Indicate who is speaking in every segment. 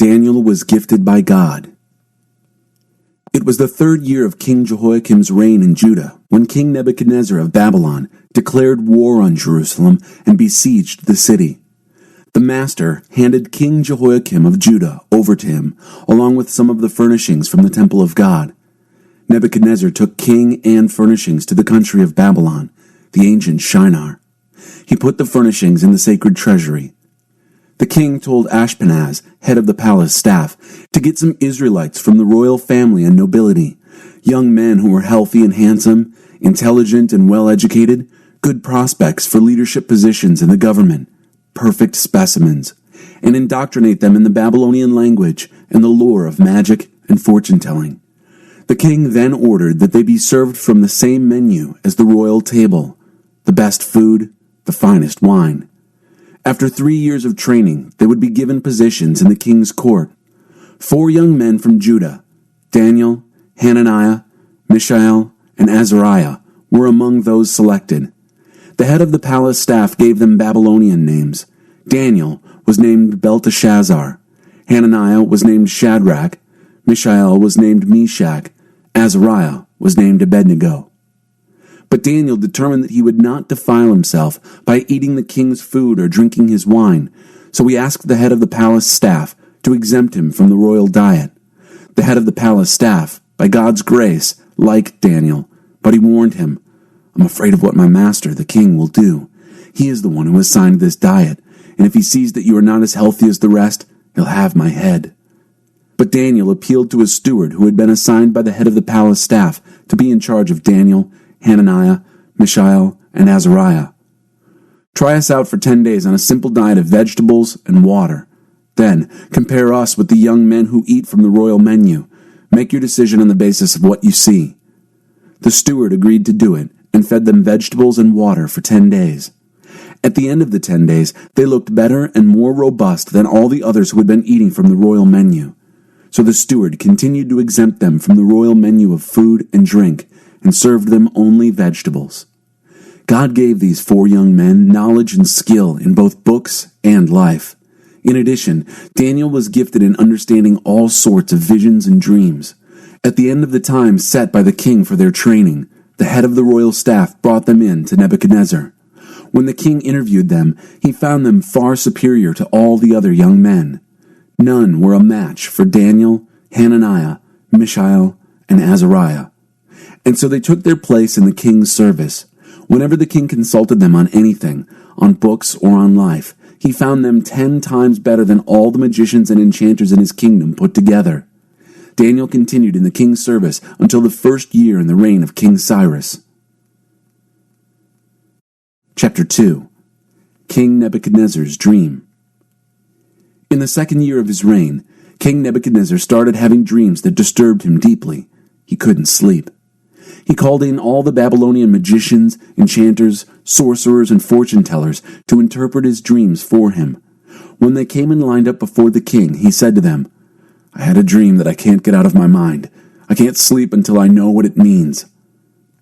Speaker 1: Daniel was gifted by God. It was the 3rd year of King Jehoiakim's reign in Judah when King Nebuchadnezzar of Babylon declared war on Jerusalem and besieged the city. The master handed King Jehoiakim of Judah over to him, along with some of the furnishings from the temple of God. Nebuchadnezzar took king and furnishings to the country of Babylon, the ancient Shinar. He put the furnishings in the sacred treasury. The king told Ashpenaz, head of the palace staff, to get some Israelites from the royal family and nobility, young men who were healthy and handsome, intelligent and well-educated, good prospects for leadership positions in the government, perfect specimens, and indoctrinate them in the Babylonian language and the lore of magic and fortune-telling. The king then ordered that they be served from the same menu as the royal table, the best food, the finest wine. After 3 years of training, they would be given positions in the king's court. 4 young men from Judah, Daniel, Hananiah, Mishael, and Azariah, were among those selected. The head of the palace staff gave them Babylonian names. Daniel was named Belteshazzar. Hananiah was named Shadrach. Mishael was named Meshach. Azariah was named Abednego. But Daniel determined that he would not defile himself by eating the king's food or drinking his wine, so he asked the head of the palace staff to exempt him from the royal diet. The head of the palace staff, by God's grace, liked Daniel, but he warned him, "I'm afraid of what my master, the king, will do. He is the one who assigned this diet, and if he sees that you are not as healthy as the rest, he'll have my head." But Daniel appealed to a steward who had been assigned by the head of the palace staff to be in charge of Daniel, Hananiah, Mishael, and Azariah. "Try us out for 10 days on a simple diet of vegetables and water. Then compare us with the young men who eat from the royal menu. Make your decision on the basis of what you see." The steward agreed to do it and fed them vegetables and water for 10 days. At the end of the 10 days, they looked better and more robust than all the others who had been eating from the royal menu. So the steward continued to exempt them from the royal menu of food and drink and served them only vegetables. God gave these 4 young men knowledge and skill in both books and life. In addition, Daniel was gifted in understanding all sorts of visions and dreams. At the end of the time set by the king for their training, the head of the royal staff brought them in to Nebuchadnezzar. When the king interviewed them, he found them far superior to all the other young men. None were a match for Daniel, Hananiah, Mishael, and Azariah. And so they took their place in the king's service. Whenever the king consulted them on anything, on books or on life, he found them 10 times better than all the magicians and enchanters in his kingdom put together. Daniel continued in the king's service until the 1st year in the reign of King Cyrus. Chapter 2. King Nebuchadnezzar's Dream. In the 2nd year of his reign, King Nebuchadnezzar started having dreams that disturbed him deeply. He couldn't sleep. He called in all the Babylonian magicians, enchanters, sorcerers, and fortune-tellers to interpret his dreams for him. When they came and lined up before the king, he said to them, "I had a dream that I can't get out of my mind. I can't sleep until I know what it means."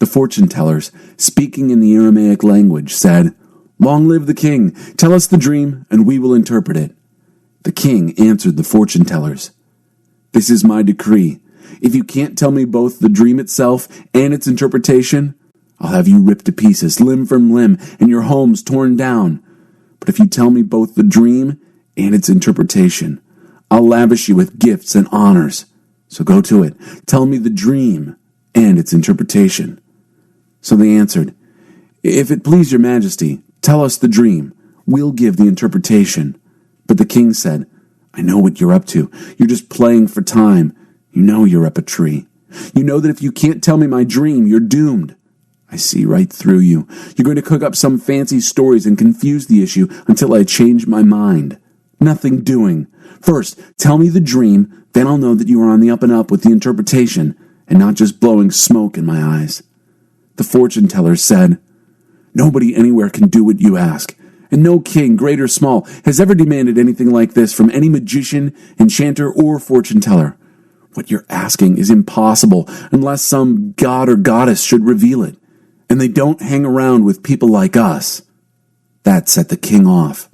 Speaker 1: The fortune-tellers, speaking in the Aramaic language, said, "Long live the king! Tell us the dream, and we will interpret it." The king answered the fortune-tellers, "This is my decree. If you can't tell me both the dream itself and its interpretation, I'll have you ripped to pieces, limb from limb, and your homes torn down. But if you tell me both the dream and its interpretation, I'll lavish you with gifts and honors. So go to it. Tell me the dream and its interpretation." So they answered, "If it please your majesty, tell us the dream. We'll give the interpretation." But the king said, "I know what you're up to. You're just playing for time. You know you're up a tree. You know that if you can't tell me my dream, you're doomed. I see right through you. You're going to cook up some fancy stories and confuse the issue until I change my mind. Nothing doing. First, tell me the dream, then I'll know that you are on the up and up with the interpretation, and not just blowing smoke in my eyes." The fortune-teller said, "Nobody anywhere can do what you ask, and no king, great or small, has ever demanded anything like this from any magician, enchanter, or fortune-teller. What you're asking is impossible unless some god or goddess should reveal it, and they don't hang around with people like us." That set the king off.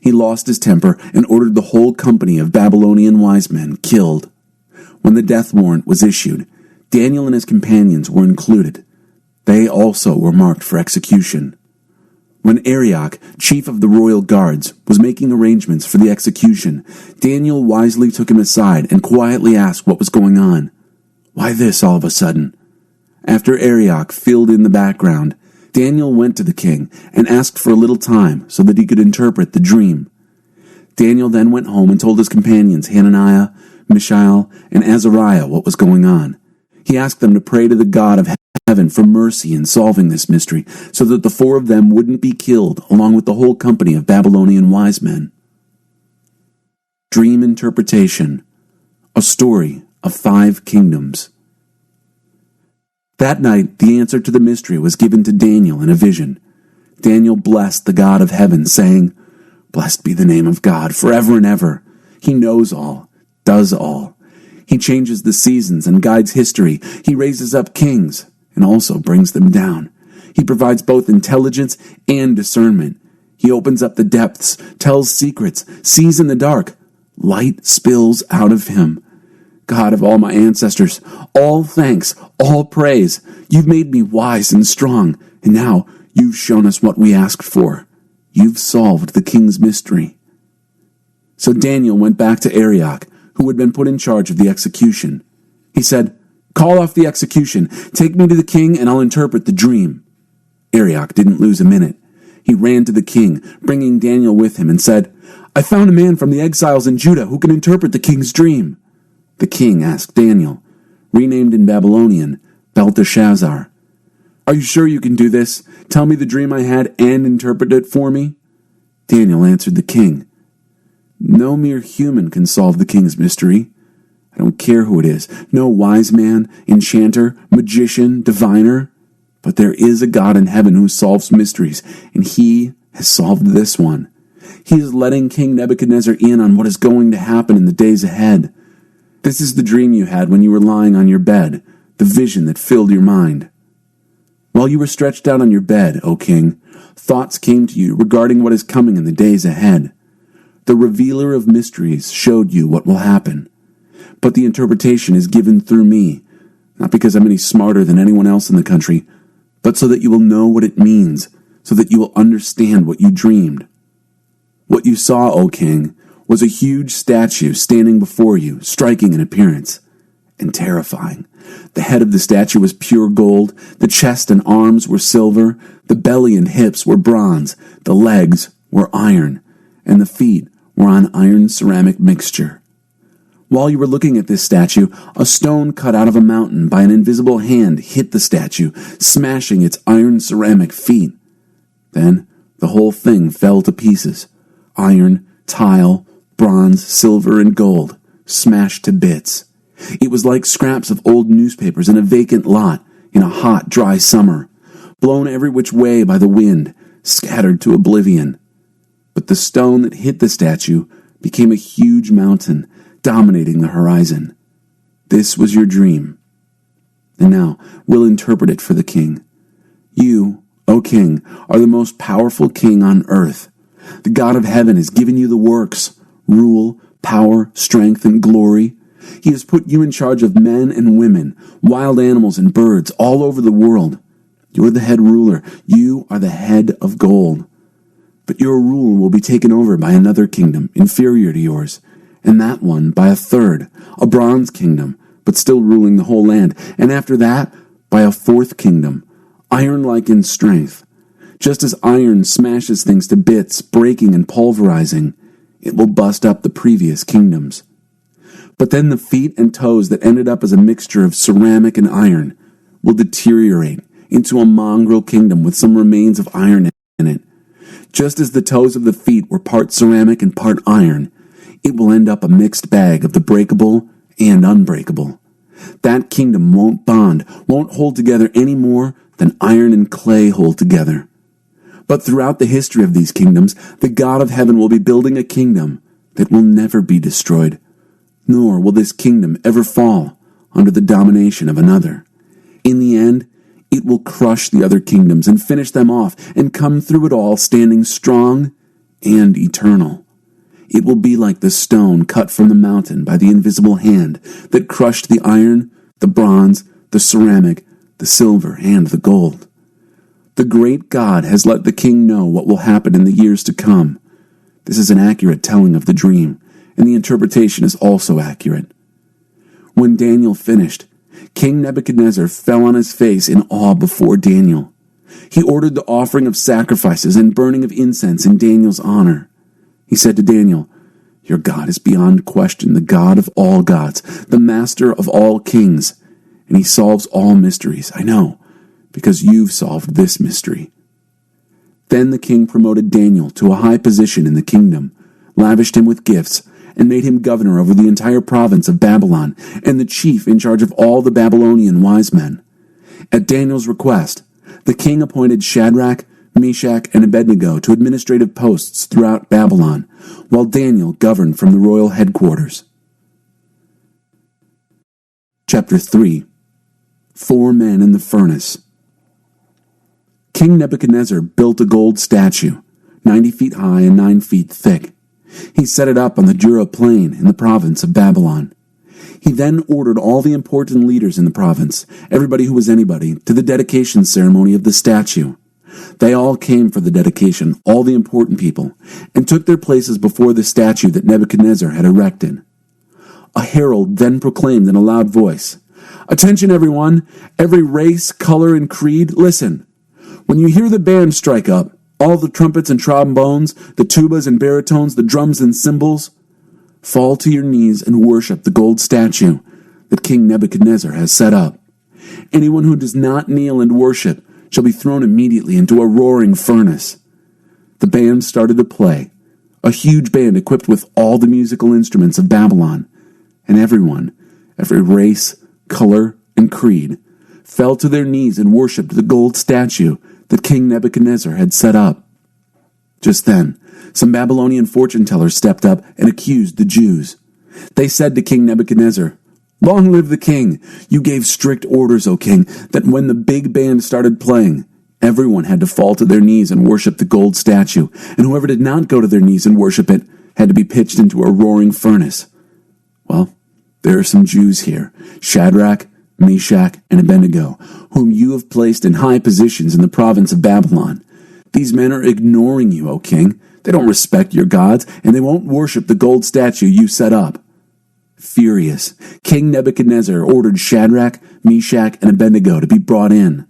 Speaker 1: He lost his temper and ordered the whole company of Babylonian wise men killed. When the death warrant was issued, Daniel and his companions were included. They also were marked for execution. When Arioch, chief of the royal guards, was making arrangements for the execution, Daniel wisely took him aside and quietly asked what was going on. Why this all of a sudden? After Arioch filled in the background, Daniel went to the king and asked for a little time so that he could interpret the dream. Daniel then went home and told his companions Hananiah, Mishael, and Azariah what was going on. He asked them to pray to the God of heaven for mercy in solving this mystery, so that the four of them wouldn't be killed along with the whole company of Babylonian wise men. Dream Interpretation: A Story of 5 Kingdoms. That night, the answer to the mystery was given to Daniel in a vision. Daniel blessed the God of heaven, saying, "Blessed be the name of God forever and ever. He knows all, does all. He changes the seasons and guides history. He raises up kings and also brings them down. He provides both intelligence and discernment. He opens up the depths, tells secrets, sees in the dark. Light spills out of him. God of all my ancestors, all thanks, all praise. You've made me wise and strong, and now you've shown us what we asked for. You've solved the king's mystery." So Daniel went back to Arioch, who had been put in charge of the execution. He said, "Call off the execution. Take me to the king and I'll interpret the dream." Arioch didn't lose a minute. He ran to the king, bringing Daniel with him, and said, "I found a man from the exiles in Judah who can interpret the king's dream." The king asked Daniel, renamed in Babylonian, Belteshazzar, "Are you sure you can do this? Tell me the dream I had and interpret it for me?" Daniel answered the king, "No mere human can solve the king's mystery. I don't care who it is, no wise man, enchanter, magician, diviner. But there is a God in heaven who solves mysteries, and he has solved this one. He is letting King Nebuchadnezzar in on what is going to happen in the days ahead. This is the dream you had when you were lying on your bed, the vision that filled your mind. While you were stretched out on your bed, O king, thoughts came to you regarding what is coming in the days ahead. The revealer of mysteries showed you what will happen. But the interpretation is given through me, not because I'm any smarter than anyone else in the country, but so that you will know what it means, so that you will understand what you dreamed. What you saw, O king, was a huge statue standing before you, striking in appearance and terrifying. The head of the statue was pure gold, the chest and arms were silver, the belly and hips were bronze, the legs were iron, and the feet were on iron ceramic mixture. While you were looking at this statue, a stone cut out of a mountain by an invisible hand hit the statue, smashing its iron ceramic feet. Then the whole thing fell to pieces. Iron, tile, bronze, silver, and gold, smashed to bits. It was like scraps of old newspapers in a vacant lot in a hot, dry summer, blown every which way by the wind, scattered to oblivion. But the stone that hit the statue became a huge mountain, dominating the horizon. This was your dream. And now we'll interpret it for the king. You, O king, are the most powerful king on earth. The God of heaven has given you the works, rule, power, strength, and glory. He has put you in charge of men and women, wild animals and birds all over the world. You're the head ruler. You are the head of gold. But your rule will be taken over by another kingdom, inferior to yours, and that one by a third, a bronze kingdom, but still ruling the whole land, and after that, by a fourth kingdom, iron-like in strength. Just as iron smashes things to bits, breaking and pulverizing, it will bust up the previous kingdoms. But then the feet and toes that ended up as a mixture of ceramic and iron will deteriorate into a mongrel kingdom with some remains of iron in it. Just as the toes of the feet were part ceramic and part iron, it will end up a mixed bag of the breakable and unbreakable. That kingdom won't bond, won't hold together any more than iron and clay hold together. But throughout the history of these kingdoms, the God of heaven will be building a kingdom that will never be destroyed, nor will this kingdom ever fall under the domination of another. In the end, it will crush the other kingdoms and finish them off and come through it all standing strong and eternal. It will be like the stone cut from the mountain by the invisible hand that crushed the iron, the bronze, the ceramic, the silver, and the gold. The great God has let the king know what will happen in the years to come. This is an accurate telling of the dream, and the interpretation is also accurate. When Daniel finished, King Nebuchadnezzar fell on his face in awe before Daniel. He ordered the offering of sacrifices and burning of incense in Daniel's honor. He said to Daniel, "Your God is beyond question the God of all gods, the master of all kings, and he solves all mysteries. I know, because you've solved this mystery." Then the king promoted Daniel to a high position in the kingdom, lavished him with gifts, and made him governor over the entire province of Babylon and the chief in charge of all the Babylonian wise men. At Daniel's request, the king appointed Shadrach, Meshach, and Abednego to administrative posts throughout Babylon, while Daniel governed from the royal headquarters. Chapter 3. 4 Men in the Furnace. King Nebuchadnezzar built a gold statue, 90 feet high and 9 feet thick. He set it up on the Jura plain in the province of Babylon. He then ordered all the important leaders in the province, everybody who was anybody, to the dedication ceremony of the statue. They all came for the dedication, all the important people, and took their places before the statue that Nebuchadnezzar had erected. A herald then proclaimed in a loud voice, "Attention everyone, every race, color, and creed, listen. When you hear the band strike up, all the trumpets and trombones, the tubas and baritones, the drums and cymbals, fall to your knees and worship the gold statue that King Nebuchadnezzar has set up. Anyone who does not kneel and worship shall be thrown immediately into a roaring furnace." The band started to play, a huge band equipped with all the musical instruments of Babylon, and everyone, every race, color, and creed, fell to their knees and worshipped the gold statue that King Nebuchadnezzar had set up. Just then, some Babylonian fortune-tellers stepped up and accused the Jews. They said to King Nebuchadnezzar, "Long live the king! You gave strict orders, O king, that when the big band started playing, everyone had to fall to their knees and worship the gold statue, and whoever did not go to their knees and worship it had to be pitched into a roaring furnace. Well, there are some Jews here, Shadrach, Meshach, and Abednego, whom you have placed in high positions in the province of Babylon. These men are ignoring you, O king. They don't respect your gods, and they won't worship the gold statue you set up." Furious, King Nebuchadnezzar ordered Shadrach, Meshach, and Abednego to be brought in.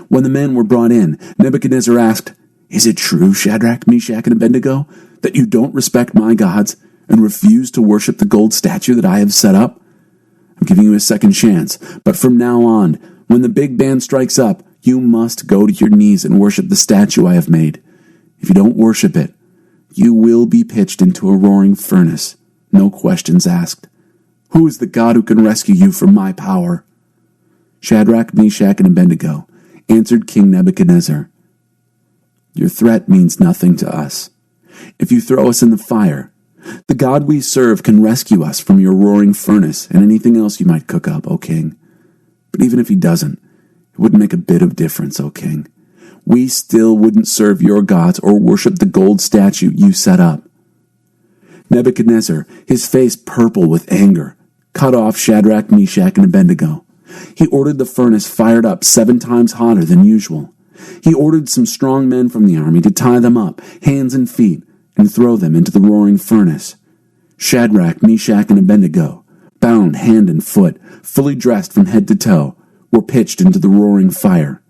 Speaker 1: When the men were brought in, Nebuchadnezzar asked, "Is it true, Shadrach, Meshach, and Abednego, that you don't respect my gods and refuse to worship the gold statue that I have set up? I'm giving you a second chance, but from now on, when the big band strikes up, you must go to your knees and worship the statue I have made. If you don't worship it, you will be pitched into a roaring furnace, no questions asked. Who is the God who can rescue you from my power?" Shadrach, Meshach, and Abednego answered King Nebuchadnezzar, "Your threat means nothing to us. If you throw us in the fire, the God we serve can rescue us from your roaring furnace and anything else you might cook up, O king. But even if he doesn't, it wouldn't make a bit of difference, O king. We still wouldn't serve your gods or worship the gold statue you set up." Nebuchadnezzar, his face purple with anger, cut off Shadrach, Meshach, and Abednego. He ordered the furnace fired up 7 times hotter than usual. He ordered some strong men from the army to tie them up, hands and feet, and throw them into the roaring furnace. Shadrach, Meshach, and Abednego, bound hand and foot, fully dressed from head to toe, were pitched into the roaring fire.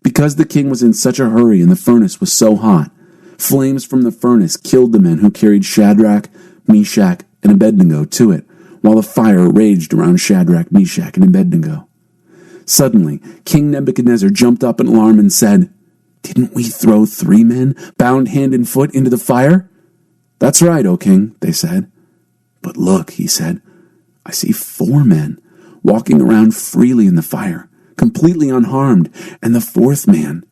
Speaker 1: Because the king was in such a hurry and the furnace was so hot, flames from the furnace killed the men who carried Shadrach, Meshach, and Abednego to it, while the fire raged around Shadrach, Meshach, and Abednego. Suddenly, King Nebuchadnezzar jumped up in alarm and said, "Didn't we throw 3 men, bound hand and foot, into the fire?" "That's right, O king," they said. "But look," he said, "I see 4 men walking around freely in the fire, completely unharmed, and the 4th man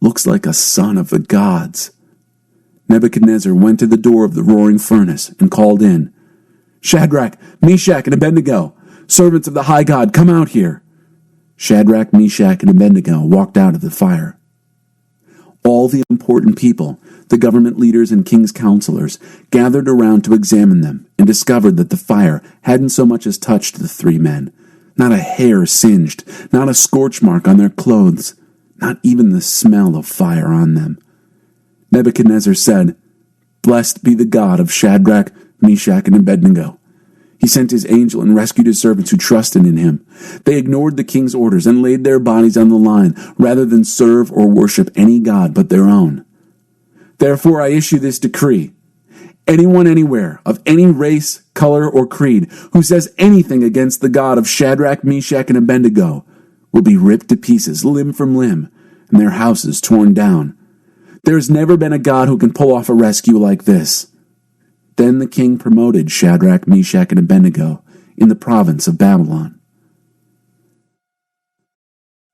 Speaker 1: looks like a son of the gods." Nebuchadnezzar went to the door of the roaring furnace and called in, "Shadrach, Meshach, and Abednego, servants of the high God, come out here." Shadrach, Meshach, and Abednego walked out of the fire. All the important people, the government leaders and king's counselors, gathered around to examine them and discovered that the fire hadn't so much as touched the three men. Not a hair singed, not a scorch mark on their clothes, not even the smell of fire on them. Nebuchadnezzar said, "Blessed be the God of Shadrach, Meshach, and Abednego." He sent his angel and rescued his servants who trusted in him. They ignored the king's orders and laid their bodies on the line rather than serve or worship any god but their own. Therefore I issue this decree. Anyone anywhere, of any race, color, or creed, who says anything against the God of Shadrach, Meshach, and Abednego will be ripped to pieces, limb from limb, and their houses torn down. There has never been a God who can pull off a rescue like this. Then the king promoted Shadrach, Meshach, and Abednego in the province of Babylon.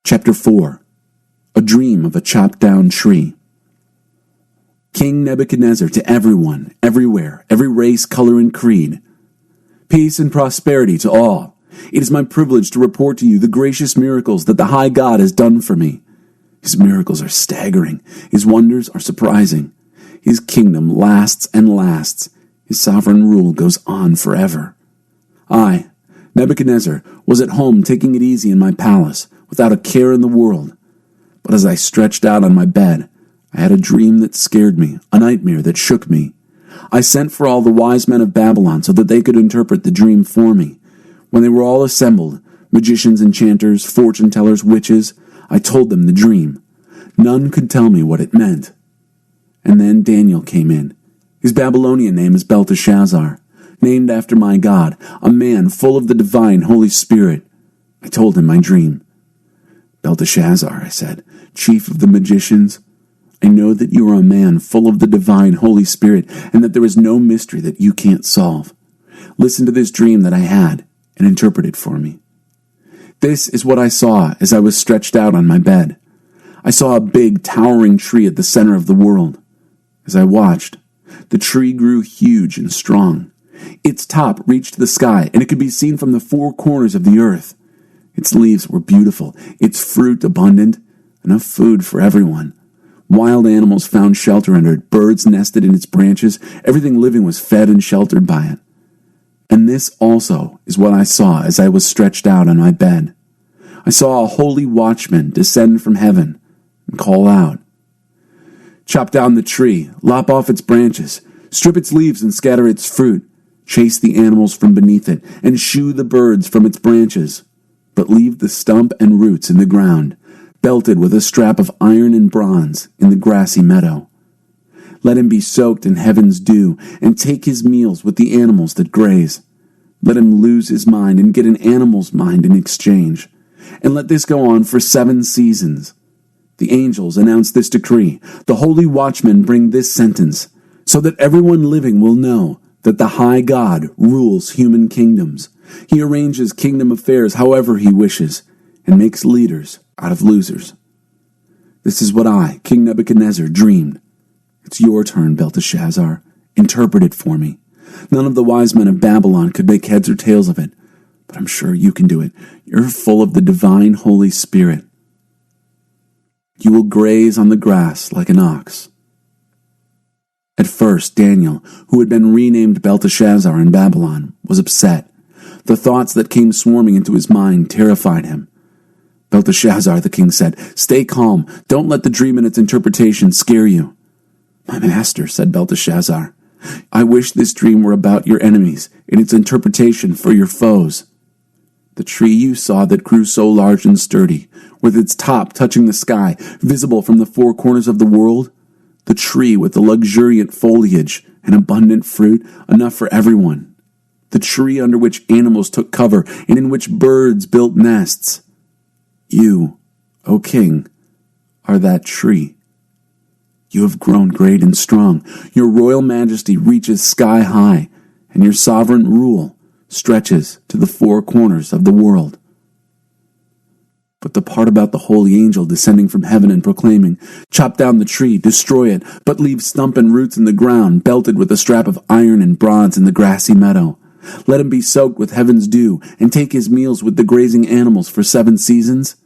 Speaker 1: Chapter 4. A Dream of a Chopped-Down Tree. King Nebuchadnezzar, to everyone, everywhere, every race, color, and creed. Peace and prosperity to all. It is my privilege to report to you the gracious miracles that the high God has done for me. His miracles are staggering. His wonders are surprising. His kingdom lasts and lasts. His sovereign rule goes on forever. I, Nebuchadnezzar, was at home taking it easy in my palace, without a care in the world. But as I stretched out on my bed, I had a dream that scared me, a nightmare that shook me. I sent for all the wise men of Babylon so that they could interpret the dream for me. When they were all assembled, magicians, enchanters, fortune-tellers, witches, I told them the dream. None could tell me what it meant. And then Daniel came in. His Babylonian name is Belteshazzar, named after my God, a man full of the divine Holy Spirit. I told him my dream. Belteshazzar, I said, chief of the magicians, I know that you are a man full of the divine Holy Spirit, and that there is no mystery that you can't solve. Listen to this dream that I had, and interpret it for me. This is what I saw as I was stretched out on my bed. I saw a big, towering tree at the center of the world. As I watched, the tree grew huge and strong. Its top reached the sky, and it could be seen from the four corners of the earth. Its leaves were beautiful, its fruit abundant, enough food for everyone. Wild animals found shelter under it, birds nested in its branches, everything living was fed and sheltered by it. And this also is what I saw as I was stretched out on my bed. I saw a holy watchman descend from heaven and call out, "Chop down the tree, lop off its branches, strip its leaves and scatter its fruit, chase the animals from beneath it, and shoo the birds from its branches, but leave the stump and roots in the ground, belted with a strap of iron and bronze in the grassy meadow. Let him be soaked in heaven's dew, and take his meals with the animals that graze. Let him lose his mind and get an animal's mind in exchange. And let this go on for 7 seasons. The angels announce this decree. The holy watchmen bring this sentence, so that everyone living will know that the high God rules human kingdoms. He arranges kingdom affairs however he wishes, and makes leaders out of losers. This is what I, King Nebuchadnezzar, dreamed. It's your turn, Belteshazzar. Interpret it for me. None of the wise men of Babylon could make heads or tails of it, but I'm sure you can do it. You're full of the divine Holy Spirit. You will graze on the grass like an ox." At first, Daniel, who had been renamed Belteshazzar in Babylon, was upset. The thoughts that came swarming into his mind terrified him. "Belteshazzar," the king said, "stay calm. Don't let the dream and its interpretation scare you." "My master," said Belteshazzar, "I wish this dream were about your enemies, and its interpretation for your foes. The tree you saw that grew so large and sturdy, with its top touching the sky, visible from the 4 corners of the world, the tree with the luxuriant foliage and abundant fruit, enough for everyone, the tree under which animals took cover and in which birds built nests. You, O king, are that tree. You have grown great and strong. Your royal majesty reaches sky high, and your sovereign rule stretches to the 4 corners of the world." But the part about the holy angel descending from heaven and proclaiming, "Chop down the tree, destroy it, but leave stump and roots in the ground, belted with a strap of iron and bronze in the grassy meadow. Let him be soaked with heaven's dew, and take his meals with the grazing animals for 7 seasons.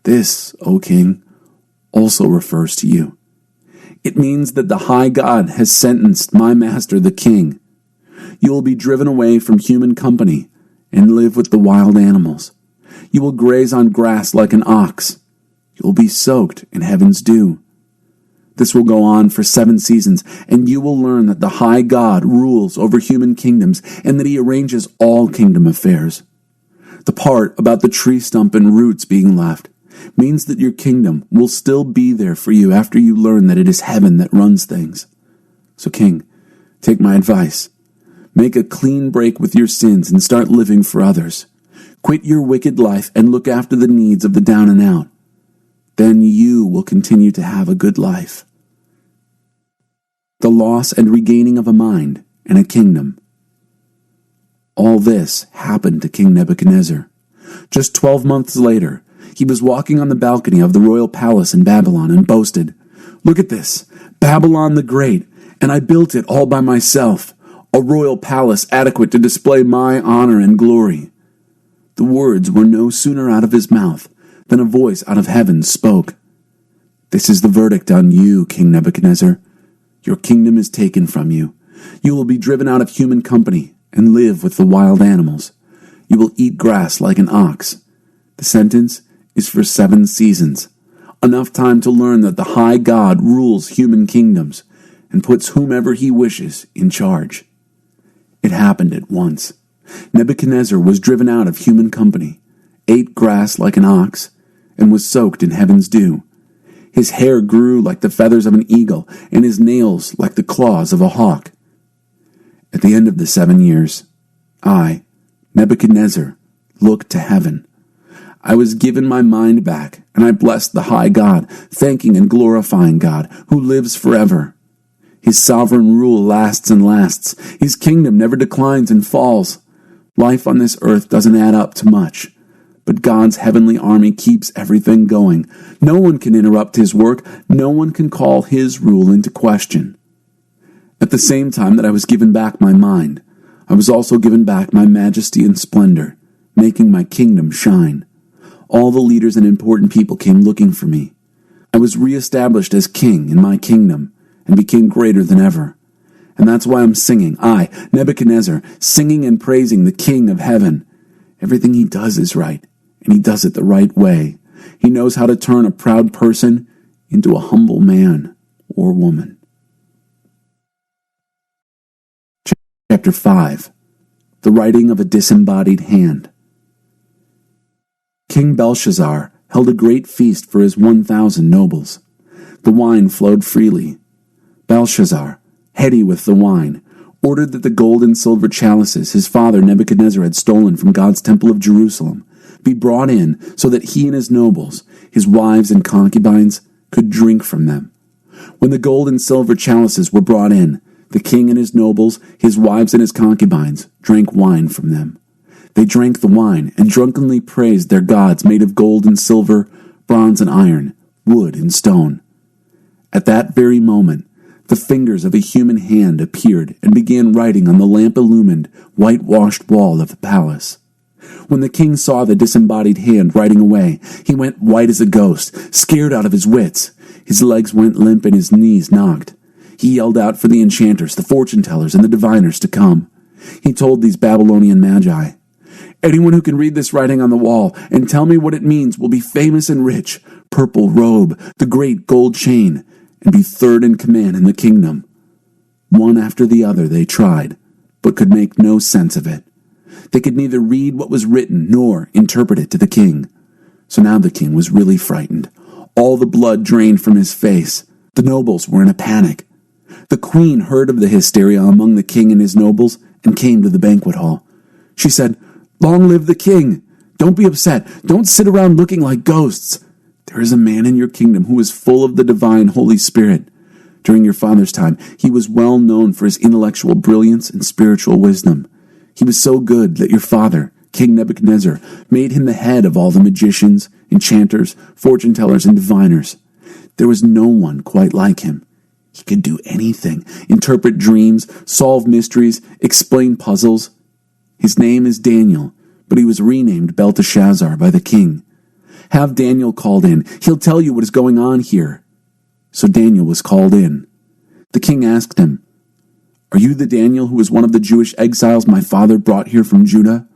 Speaker 1: This, O king, also refers to you. It means that the high God has sentenced my master the king. You will be driven away from human company and live with the wild animals. You will graze on grass like an ox. You will be soaked in heaven's dew. This will go on for 7 seasons, and you will learn that the high God rules over human kingdoms and that he arranges all kingdom affairs. The part about the tree stump and roots being left means that your kingdom will still be there for you after you learn that it is heaven that runs things. So, King, take my advice. Make a clean break with your sins and start living for others. Quit your wicked life and look after the needs of the down and out. Then you will continue to have a good life. The loss and regaining of a mind and a kingdom. All this happened to King Nebuchadnezzar. Just 12 months later, he was walking on the balcony of the royal palace in Babylon and boasted, "Look at this, Babylon the Great, and I built it all by myself, a royal palace adequate to display my honor and glory." The words were no sooner out of his mouth than a voice out of heaven spoke. "This is the verdict on you, King Nebuchadnezzar. Your kingdom is taken from you. You will be driven out of human company and live with the wild animals. You will eat grass like an ox. The sentence is for 7 seasons, enough time to learn that the high God rules human kingdoms and puts whomever he wishes in charge." It happened at once. Nebuchadnezzar was driven out of human company, ate grass like an ox, and was soaked in heaven's dew. His hair grew like the feathers of an eagle, and his nails like the claws of a hawk. At the end of the 7 years, I, Nebuchadnezzar, looked to heaven. I was given my mind back, and I blessed the high God, thanking and glorifying God, who lives forever. His sovereign rule lasts and lasts. His kingdom never declines and falls. Life on this earth doesn't add up to much, but God's heavenly army keeps everything going. No one can interrupt his work. No one can call his rule into question. At the same time that I was given back my mind, I was also given back my majesty and splendor, making my kingdom shine. All the leaders and important people came looking for me. I was reestablished as king in my kingdom and became greater than ever. And that's why I'm singing, I, Nebuchadnezzar, singing and praising the King of heaven. Everything he does is right, and he does it the right way. He knows how to turn a proud person into a humble man or woman. Chapter 5. The Writing of a Disembodied Hand. King Belshazzar held a great feast for his 1,000 nobles. The wine flowed freely. Belshazzar, heady with the wine, ordered that the gold and silver chalices his father Nebuchadnezzar had stolen from God's temple of Jerusalem be brought in so that he and his nobles, his wives and concubines, could drink from them. When the gold and silver chalices were brought in, the king and his nobles, his wives and his concubines, drank wine from them. They drank the wine and drunkenly praised their gods made of gold and silver, bronze and iron, wood and stone. At that very moment, the fingers of a human hand appeared and began writing on the lamp-illumined, whitewashed wall of the palace. When the king saw the disembodied hand writing away, he went white as a ghost, scared out of his wits. His legs went limp and his knees knocked. He yelled out for the enchanters, the fortune-tellers, and the diviners to come. He told these Babylonian magi, "Anyone who can read this writing on the wall and tell me what it means will be famous and rich, purple robe, the great gold chain, and be third in command in the kingdom." One after the other they tried, but could make no sense of it. They could neither read what was written nor interpret it to the king. So now the king was really frightened. All the blood drained from his face. The nobles were in a panic. The queen heard of the hysteria among the king and his nobles and came to the banquet hall. She said, "Long live the king! Don't be upset. Don't sit around looking like ghosts. There is a man in your kingdom who is full of the divine Holy Spirit. During your father's time, he was well known for his intellectual brilliance and spiritual wisdom. He was so good that your father, King Nebuchadnezzar, made him the head of all the magicians, enchanters, fortune-tellers, and diviners. There was no one quite like him. He could do anything, interpret dreams, solve mysteries, explain puzzles. His name is Daniel, but he was renamed Belteshazzar by the king. Have Daniel called in. He'll tell you what is going on here." so Daniel was called in. The king asked him, "Are you the Daniel who was one of the Jewish exiles my father brought here from Judah?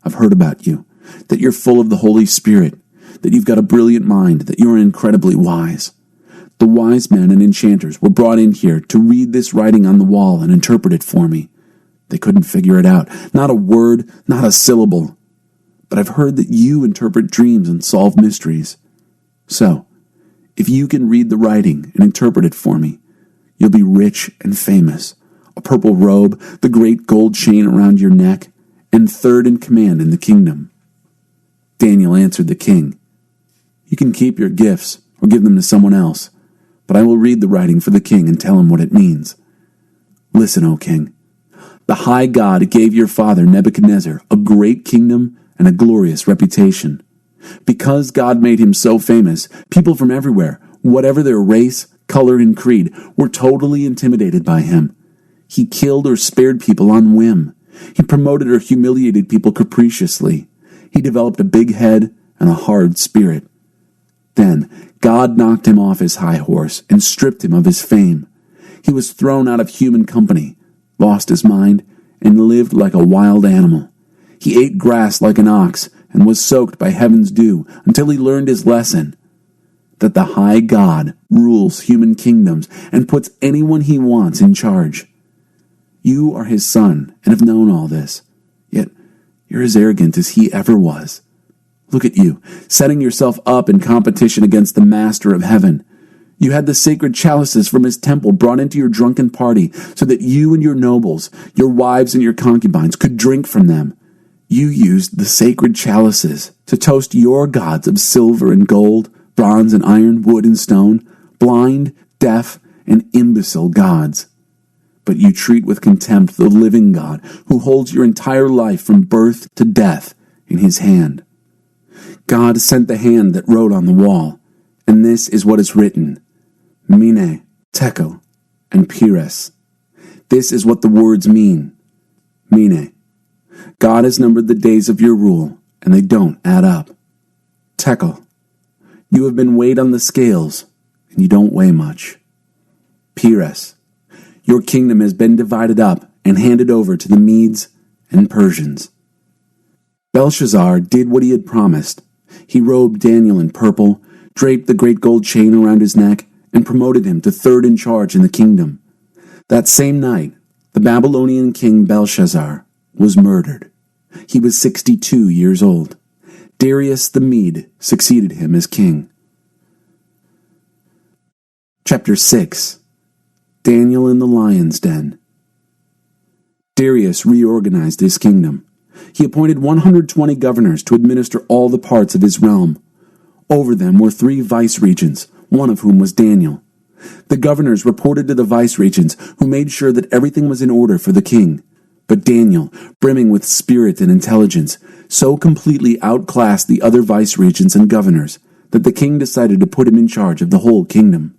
Speaker 1: I've heard about you, that you're full of the Holy Spirit, that you've got a brilliant mind, that you're incredibly wise. The wise men and enchanters were brought in here to read this writing on the wall and interpret it for me. They couldn't figure it out, not a word, not a syllable. But I've heard that you interpret dreams and solve mysteries. So, if you can read the writing and interpret it for me, you'll be rich and famous, a purple robe, the great gold chain around your neck, and third in command in the kingdom." Daniel answered the king, "You can keep your gifts or give them to someone else, but I will read the writing for the king and tell him what it means. Listen, O king. The high God gave your father Nebuchadnezzar a great kingdom and a glorious reputation. Because God made him so famous, people from everywhere, whatever their race, color, and creed, were totally intimidated by him. He killed or spared people on whim. He promoted or humiliated people capriciously. He developed a big head and a hard spirit. Then God knocked him off his high horse and stripped him of his fame. He was thrown out of human company, lost his mind, and lived like a wild animal. He ate grass like an ox and was soaked by heaven's dew until he learned his lesson, that the high God rules human kingdoms and puts anyone he wants in charge. You are his son and have known all this, yet you're as arrogant as he ever was. Look at you, setting yourself up in competition against the master of heaven. You had the sacred chalices from his temple brought into your drunken party so that you and your nobles, your wives and your concubines could drink from them. You used the sacred chalices to toast your gods of silver and gold, bronze and iron, wood and stone, blind, deaf, and imbecile gods. But you treat with contempt the living God who holds your entire life from birth to death in his hand. God sent the hand that wrote on the wall, and this is what is written: Mene, Tekel, and Peres. This is what the words mean. Mene, God has numbered the days of your rule, and they don't add up. Tekel, you have been weighed on the scales, and you don't weigh much. Peres, your kingdom has been divided up and handed over to the Medes and Persians. Belshazzar did what he had promised. He robed Daniel in purple, draped the great gold chain around his neck, and promoted him to third in charge in the kingdom. That same night, the Babylonian king Belshazzar was murdered. He was 62 years old. Darius the Mede succeeded him as king. Chapter 6. Daniel in the Lion's Den. Darius reorganized his kingdom. He appointed 120 governors to administer all the parts of his realm. Over them were 3 vice-regents, one of whom was Daniel. The governors reported to the vice-regents, who made sure that everything was in order for the king. But Daniel, brimming with spirit and intelligence, so completely outclassed the other vice-regents and governors that the king decided to put him in charge of the whole kingdom.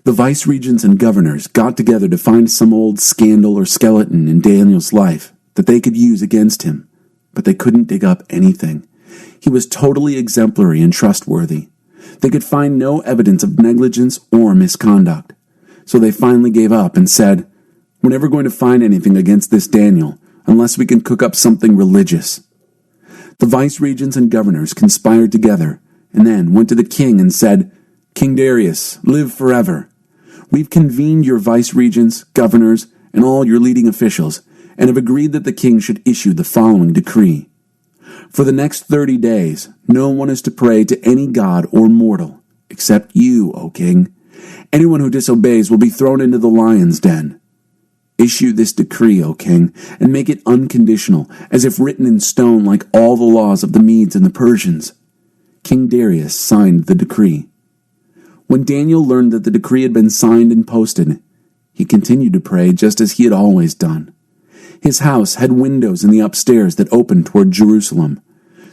Speaker 1: The vice-regents and governors got together to find some old scandal or skeleton in Daniel's life that they could use against him, but they couldn't dig up anything. He was totally exemplary and trustworthy. They could find no evidence of negligence or misconduct. So they finally gave up and said, "We're never going to find anything against this Daniel unless we can cook up something religious." The vice-regents and governors conspired together and then went to the king and said, "King Darius, live forever. We've convened your vice-regents, governors, and all your leading officials and have agreed that the king should issue the following decree. For the next 30 days, no one is to pray to any god or mortal, except you, O king. Anyone who disobeys will be thrown into the lion's den. Issue this decree, O king, and make it unconditional, as if written in stone like all the laws of the Medes and the Persians." King Darius signed the decree. When Daniel learned that the decree had been signed and posted, he continued to pray just as he had always done. His house had windows in the upstairs that opened toward Jerusalem.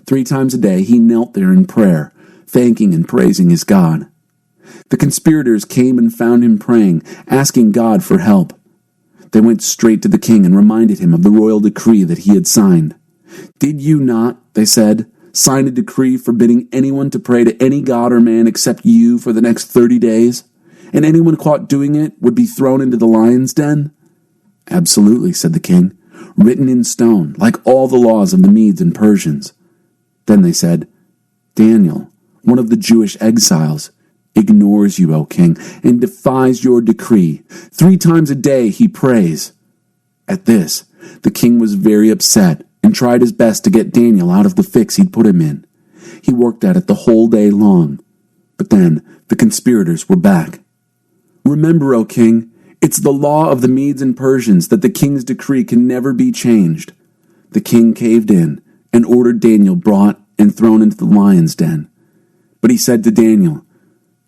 Speaker 1: 3 times a day he knelt there in prayer, thanking and praising his God. The conspirators came and found him praying, asking God for help. They went straight to the king and reminded him of the royal decree that he had signed. "Did you not," they said, "sign a decree forbidding anyone to pray to any god or man except you for the next 30 days? and anyone caught doing it would be thrown into the lion's den?" "Absolutely," said the king, "written in stone, like all the laws of the Medes and Persians." Then they said, "Daniel, one of the Jewish exiles, ignores you, O king, and defies your decree. 3 times a day he prays." At this, the king was very upset and tried his best to get Daniel out of the fix he'd put him in. He worked at it the whole day long. But then the conspirators were back. "Remember, O king, it's the law of the Medes and Persians that the king's decree can never be changed." The king caved in and ordered Daniel brought and thrown into the lion's den. But he said to Daniel,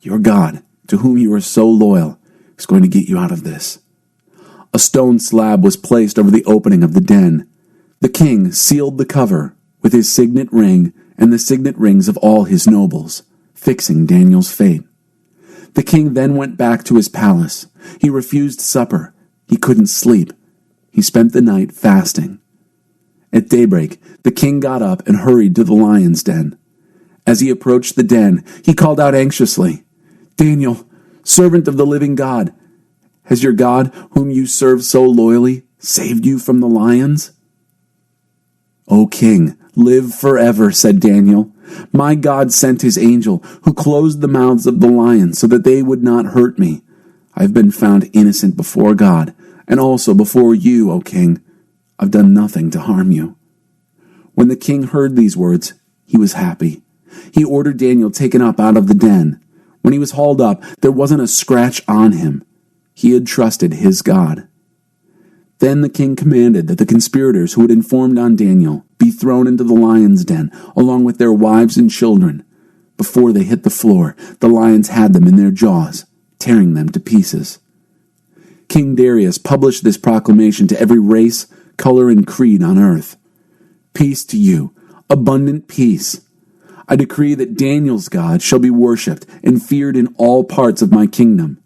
Speaker 1: "Your God, to whom you are so loyal, is going to get you out of this." A stone slab was placed over the opening of the den. The king sealed the cover with his signet ring and the signet rings of all his nobles, fixing Daniel's fate. The king then went back to his palace. He refused supper. He couldn't sleep. He spent the night fasting. At daybreak, the king got up and hurried to the lion's den. As he approached the den, he called out anxiously, "Daniel, servant of the living God, has your God, whom you serve so loyally, saved you from the lions?" "O king, live forever," said Daniel. "My God sent his angel, who closed the mouths of the lions so that they would not hurt me. I have been found innocent before God, and also before you, O king. I've done nothing to harm you." When the king heard these words, he was happy. He ordered Daniel taken up out of the den. When he was hauled up, there wasn't a scratch on him. He had trusted his God. Then the king commanded that the conspirators who had informed on Daniel be thrown into the lion's den, along with their wives and children. Before they hit the floor, the lions had them in their jaws, tearing them to pieces. King Darius published this proclamation to every race, color, and creed on earth. "Peace to you, abundant peace. I decree that Daniel's God shall be worshipped and feared in all parts of my kingdom.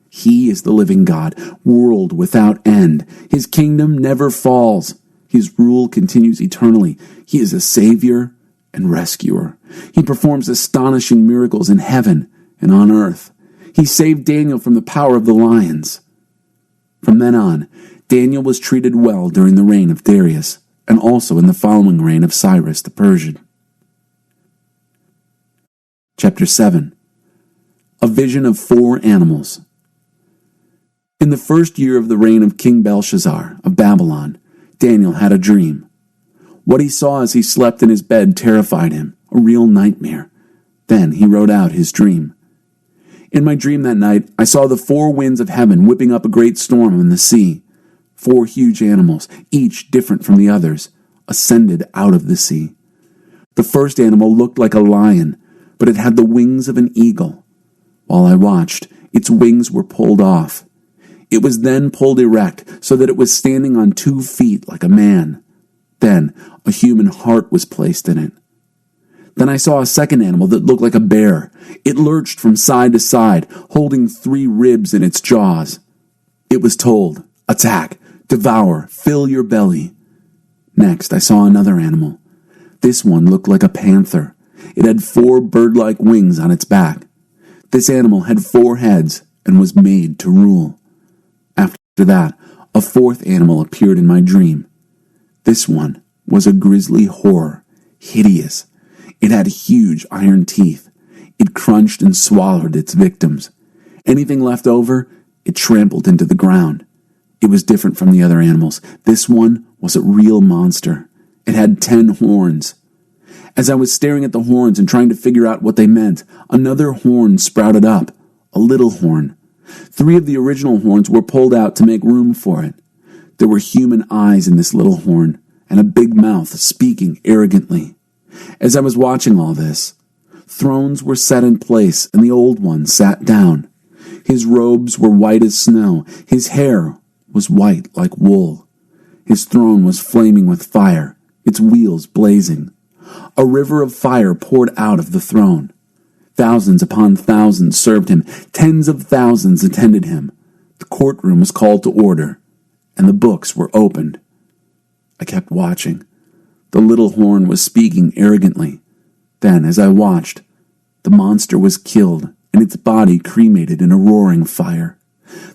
Speaker 1: He is the living God, world without end. His kingdom never falls. His rule continues eternally. He is a savior and rescuer. He performs astonishing miracles in heaven and on earth. He saved Daniel from the power of the lions." From then on, Daniel was treated well during the reign of Darius, and also in the following reign of Cyrus the Persian. Chapter 7. A vision of 4 animals. In the first year of the reign of King Belshazzar of Babylon, Daniel had a dream. What he saw as he slept in his bed terrified him, a real nightmare. Then he wrote out his dream. "In my dream that night, I saw the 4 winds of heaven whipping up a great storm in the sea. 4 huge animals, each different from the others, ascended out of the sea. The first animal looked like a lion, but it had the wings of an eagle. While I watched, its wings were pulled off. It was then pulled erect so that it was standing on 2 feet like a man. Then a human heart was placed in it. Then I saw a second animal that looked like a bear. It lurched from side to side, holding 3 ribs in its jaws. It was told, 'Attack, devour, fill your belly.' Next I saw another animal. This one looked like a panther. It had 4 bird-like wings on its back. This animal had 4 heads and was made to rule. After that, a 4th animal appeared in my dream. This one was a grisly horror, hideous. It had huge iron teeth. It crunched and swallowed its victims. Anything left over, it trampled into the ground. It was different from the other animals. This one was a real monster. It had 10 horns. As I was staring at the horns and trying to figure out what they meant, another horn sprouted up, a little horn. 3 of the original horns were pulled out to make room for it. There were human eyes in this little horn, and a big mouth speaking arrogantly. As I was watching all this, thrones were set in place, and the old one sat down. His robes were white as snow. His hair was white like wool. His throne was flaming with fire, its wheels blazing. A river of fire poured out of the throne. Thousands upon thousands served him. Tens of thousands attended him. The courtroom was called to order, and the books were opened. I kept watching. The little horn was speaking arrogantly. Then, as I watched, the monster was killed and its body cremated in a roaring fire.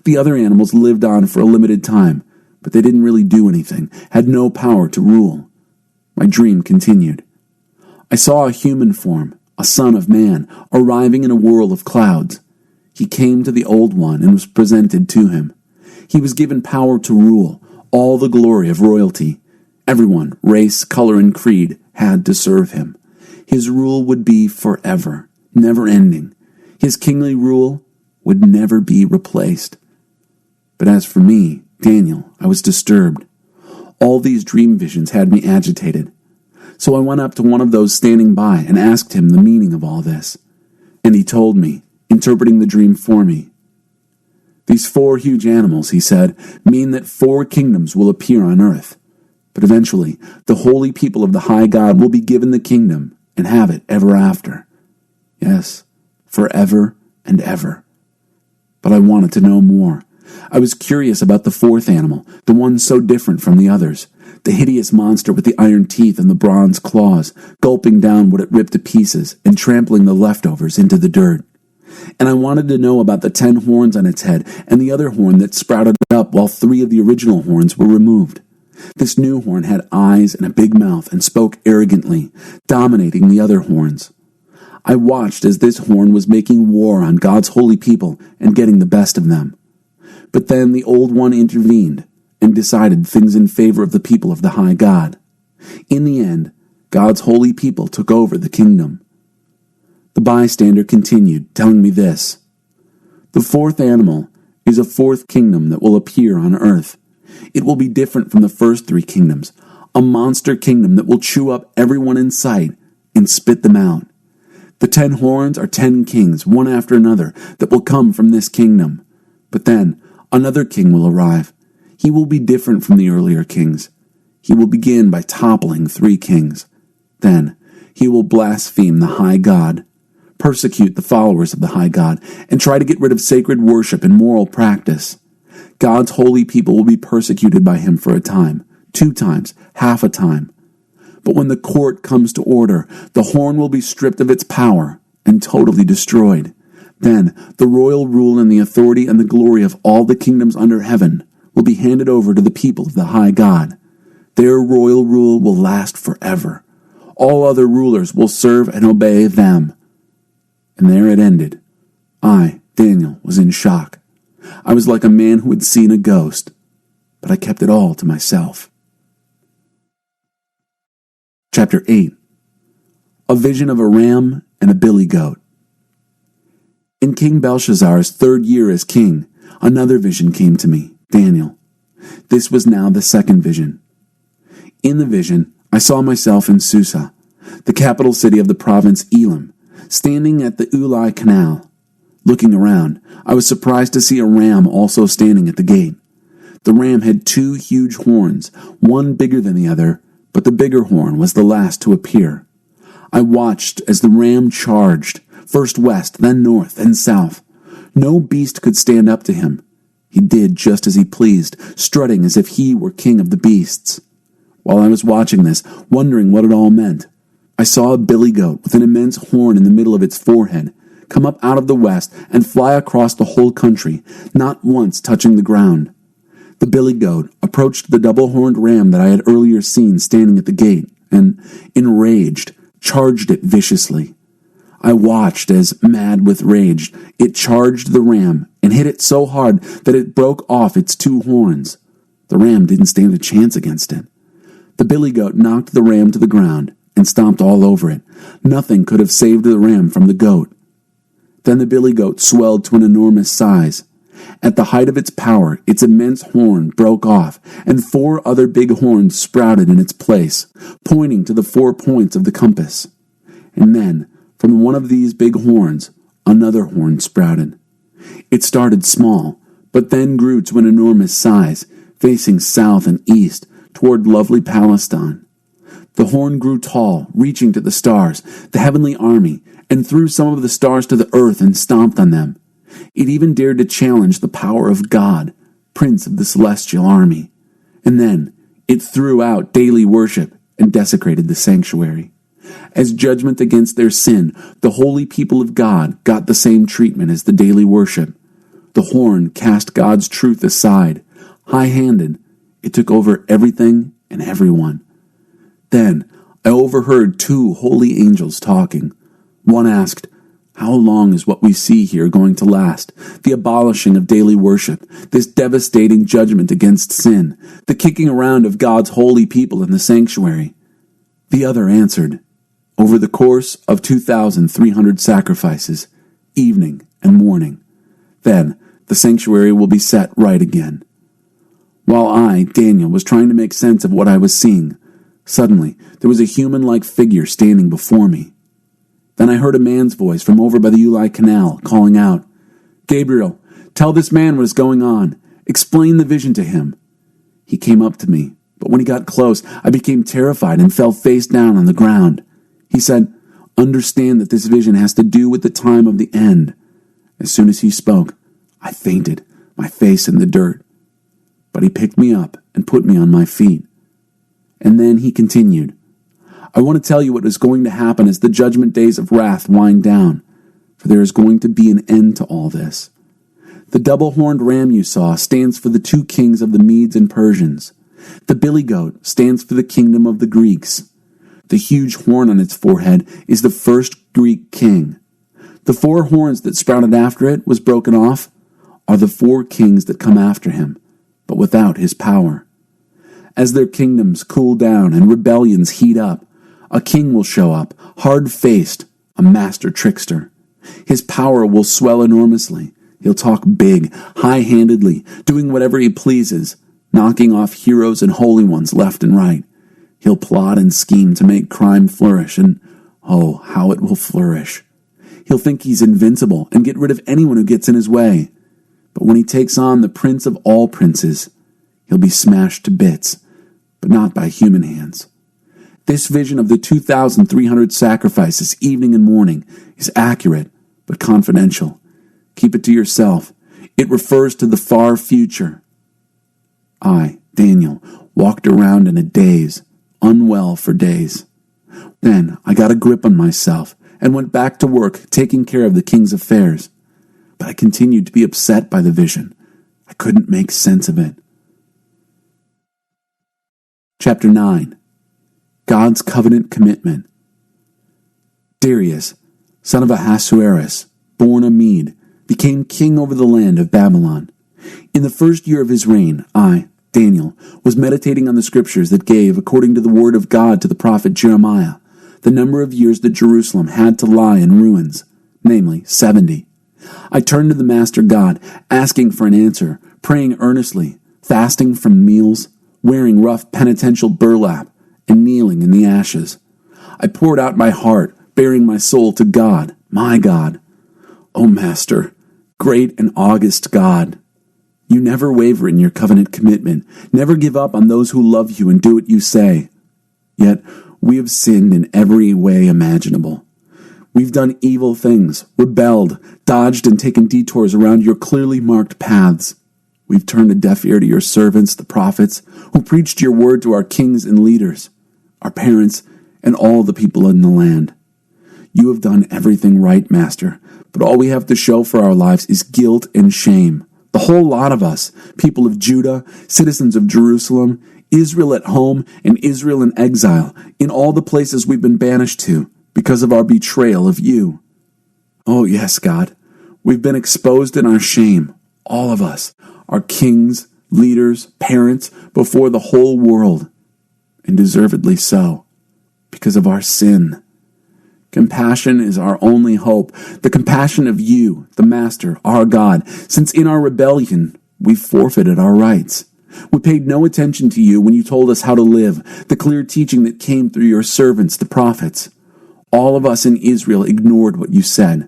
Speaker 1: The other animals lived on for a limited time, but they didn't really do anything, had no power to rule. My dream continued. I saw a human form, a son of man, arriving in a whirl of clouds. He came to the Old One and was presented to him. He was given power to rule, all the glory of royalty. Everyone, race, color, and creed, had to serve him. His rule would be forever, never ending. His kingly rule would never be replaced. But as for me, Daniel, I was disturbed. All these dream visions had me agitated. So I went up to one of those standing by and asked him the meaning of all this. And he told me, interpreting the dream for me. These 4 huge animals, he said, mean that 4 kingdoms will appear on earth. But eventually, the holy people of the high God will be given the kingdom and have it ever after. Yes, forever and ever. But I wanted to know more. I was curious about the 4th animal, the one so different from the others, the hideous monster with the iron teeth and the bronze claws, gulping down what it ripped to pieces and trampling the leftovers into the dirt. And I wanted to know about the 10 horns on its head and the other horn that sprouted up while 3 of the original horns were removed. This new horn had eyes and a big mouth and spoke arrogantly, dominating the other horns. I watched as this horn was making war on God's holy people and getting the best of them. But then the Old One intervened and decided things in favor of the people of the high God. In the end, God's holy people took over the kingdom. The bystander continued, telling me this. The 4th animal is a 4th kingdom that will appear on earth. It will be different from the first 3 kingdoms, a monster kingdom that will chew up everyone in sight and spit them out. The 10 horns are 10 kings, one after another, that will come from this kingdom. But then another king will arrive. He will be different from the earlier kings. He will begin by toppling 3 kings. Then he will blaspheme the high God, persecute the followers of the high God, and try to get rid of sacred worship and moral practice. God's holy people will be persecuted by him for a time, 2 times, half a time. But when the court comes to order, the horn will be stripped of its power and totally destroyed. Then the royal rule and the authority and the glory of all the kingdoms under heaven will be handed over to the people of the high God. Their royal rule will last forever. All other rulers will serve and obey them. And there it ended. I, Daniel, was in shock. I was like a man who had seen a ghost, but I kept it all to myself. Chapter 8. A vision of a ram and a billy goat. In King Belshazzar's 3rd year as king, another vision came to me, Daniel. This was now the 2nd vision. In the vision, I saw myself in Susa, the capital city of the province Elam, standing at the Ulai Canal. Looking around, I was surprised to see a ram also standing at the gate. The ram had 2 huge horns, one bigger than the other, but the bigger horn was the last to appear. I watched as the ram charged, first west, then north, then south. No beast could stand up to him. He did just as he pleased, strutting as if he were king of the beasts. While I was watching this, wondering what it all meant, I saw a billy goat with an immense horn in the middle of its forehead come up out of the west and fly across the whole country, not once touching the ground. The billy goat approached the double-horned ram that I had earlier seen standing at the gate and, enraged, charged it viciously. I watched as, mad with rage, it charged the ram and hit it so hard that it broke off its 2 horns. The ram didn't stand a chance against it. The billy goat knocked the ram to the ground and stomped all over it. Nothing could have saved the ram from the goat. Then the billy goat swelled to an enormous size. At the height of its power, its immense horn broke off, and 4 other big horns sprouted in its place, pointing to the 4 points of the compass. And then, from one of these big horns, another horn sprouted. It started small, but then grew to an enormous size, facing south and east toward lovely Palestine. The horn grew tall, reaching to the stars, the heavenly army, and threw some of the stars to the earth and stomped on them. It even dared to challenge the power of God, Prince of the celestial army. And then it threw out daily worship and desecrated the sanctuary. As judgment against their sin, the holy people of God got the same treatment as the daily worship. The horn cast God's truth aside. High-handed, it took over everything and everyone. Then I overheard two holy angels talking. One asked, "How long is what we see here going to last? The abolishing of daily worship, this devastating judgment against sin, the kicking around of God's holy people in the sanctuary?" The other answered, "Over the course of 2,300 sacrifices, evening and morning. Then the sanctuary will be set right again." While I, Daniel, was trying to make sense of what I was seeing, suddenly there was a human-like figure standing before me. Then I heard a man's voice from over by the Uli Canal calling out, "Gabriel, tell this man what is going on. Explain the vision to him." He came up to me, but when he got close, I became terrified and fell face down on the ground. He said, "Understand that this vision has to do with the time of the end." As soon as he spoke, I fainted, my face in the dirt. But he picked me up and put me on my feet. And then he continued, "I want to tell you what is going to happen as the judgment days of wrath wind down, for there is going to be an end to all this. The double-horned ram you saw stands for the two kings of the Medes and Persians. The billy goat stands for the kingdom of the Greeks. The huge horn on its forehead is the first Greek king. The four horns that sprouted after it was broken off are the four kings that come after him, but without his power. As their kingdoms cool down and rebellions heat up, a king will show up, hard-faced, a master trickster. His power will swell enormously. He'll talk big, high-handedly, doing whatever he pleases, knocking off heroes and holy ones left and right. He'll plot and scheme to make crime flourish, and oh, how it will flourish. He'll think he's invincible and get rid of anyone who gets in his way. But when he takes on the prince of all princes, he'll be smashed to bits, but not by human hands. This vision of the 2,300 sacrifices evening and morning is accurate, but confidential. Keep it to yourself. It refers to the far future. I, Daniel, walked around in a daze, unwell for days. Then I got a grip on myself and went back to work taking care of the king's affairs. But I continued to be upset by the vision. I couldn't make sense of it. Chapter 9. God's Covenant Commitment. Darius, son of Ahasuerus, born a Mede, became king over the land of Babylon. In the first year of his reign, I, Daniel, was meditating on the scriptures that gave, according to the word of God to the prophet Jeremiah, the number of years that Jerusalem had to lie in ruins, namely 70. I turned to the Master God, asking for an answer, praying earnestly, fasting from meals, wearing rough penitential burlap, and kneeling in the ashes. I poured out my heart, bearing my soul to God, my God. O Master, great and august God, you never waver in your covenant commitment, never give up on those who love you and do what you say. Yet we have sinned in every way imaginable. We've done evil things, rebelled, dodged and taken detours around your clearly marked paths. We've turned a deaf ear to your servants, the prophets, who preached your word to our kings and leaders, our parents, and all the people in the land. You have done everything right, Master, but all we have to show for our lives is guilt and shame. The whole lot of us, people of Judah, citizens of Jerusalem, Israel at home, and Israel in exile, in all the places we've been banished to, because of our betrayal of you. Oh yes, God, we've been exposed in our shame, all of us, our kings, leaders, parents, before the whole world, and deservedly so, because of our sin. Compassion is our only hope, the compassion of you, the Master, our God, since in our rebellion we forfeited our rights. We paid no attention to you when you told us how to live, the clear teaching that came through your servants, the prophets. All of us in Israel ignored what you said.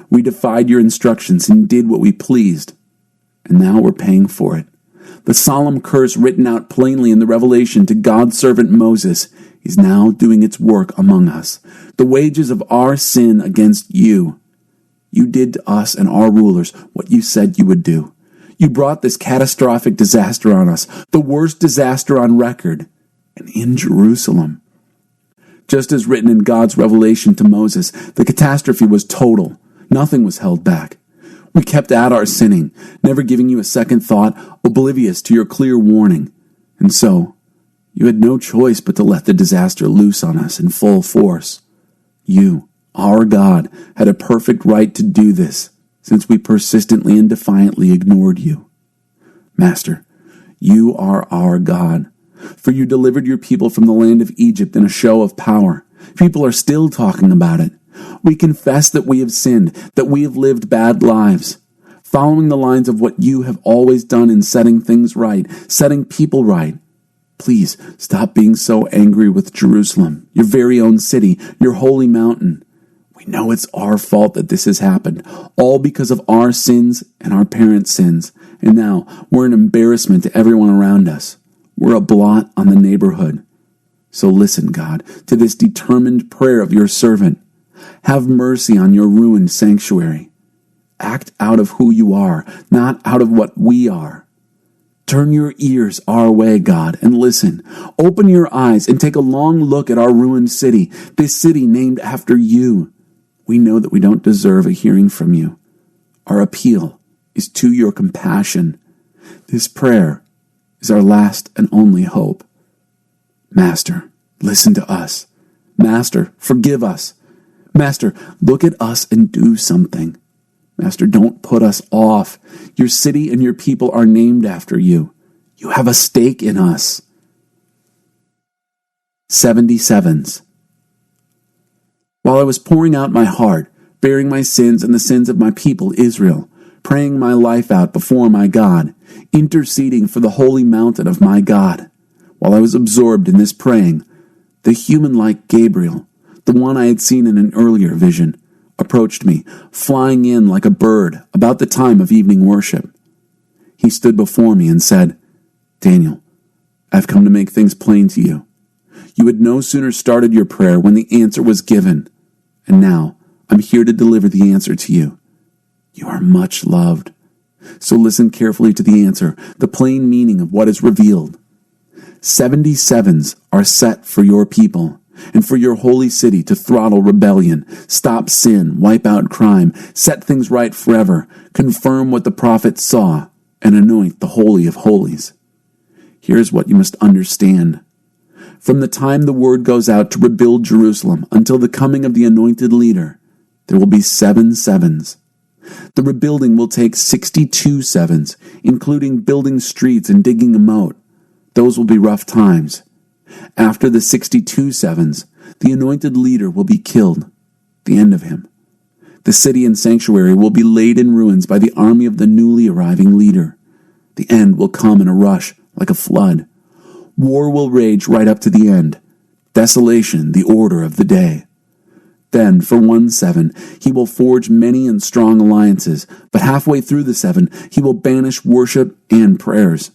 Speaker 1: We defied your instructions and did what we pleased. And now we're paying for it. The solemn curse written out plainly in the revelation to God's servant Moses is now doing its work among us. The wages of our sin against you. You did to us and our rulers what you said you would do. You brought this catastrophic disaster on us, the worst disaster on record, and in Jerusalem. Just as written in God's revelation to Moses, the catastrophe was total. Nothing was held back. We kept at our sinning, never giving you a second thought, oblivious to your clear warning. And so, you had no choice but to let the disaster loose on us in full force. You, our God, had a perfect right to do this, since we persistently and defiantly ignored you. Master, you are our God, for you delivered your people from the land of Egypt in a show of power. People are still talking about it. We confess that we have sinned, that we have lived bad lives, following the lines of what you have always done in setting things right, setting people right. Please stop being so angry with Jerusalem, your very own city, your holy mountain. We know it's our fault that this has happened, all because of our sins and our parents' sins, and now we're an embarrassment to everyone around us. We're a blot on the neighborhood. So listen, God, to this determined prayer of your servant. Have mercy on your ruined sanctuary. Act out of who you are, not out of what we are. Turn your ears our way, God, and listen. Open your eyes and take a long look at our ruined city, this city named after you. We know that we don't deserve a hearing from you. Our appeal is to your compassion. This prayer is our last and only hope. Master, listen to us. Master, forgive us. Master, look at us and do something. Master, don't put us off. Your city and your people are named after you. You have a stake in us. 77s. While I was pouring out my heart, bearing my sins and the sins of my people Israel, praying my life out before my God, interceding for the holy mountain of my God, while I was absorbed in this praying, the human-like Gabriel, the one I had seen in an earlier vision, approached me, flying in like a bird about the time of evening worship. He stood before me and said, Daniel, I've come to make things plain to you. You had no sooner started your prayer when the answer was given, and now I'm here to deliver the answer to you. You are much loved. So listen carefully to the answer, the plain meaning of what is revealed. 77s are set for your people and for your holy city to throttle rebellion, stop sin, wipe out crime, set things right forever, confirm what the prophets saw, and anoint the Holy of Holies. Here's what you must understand. From the time the word goes out to rebuild Jerusalem until the coming of the anointed leader, there will be 7 sevens. The rebuilding will take 62 sevens, including building streets and digging a moat. Those will be rough times. After the 62 sevens, the anointed leader will be killed, the end of him. The city and sanctuary will be laid in ruins by the army of the newly arriving leader. The end will come in a rush, like a flood. War will rage right up to the end. Desolation, the order of the day. Then, for 1 7, he will forge many and strong alliances, but halfway through the 7, he will banish worship and prayers.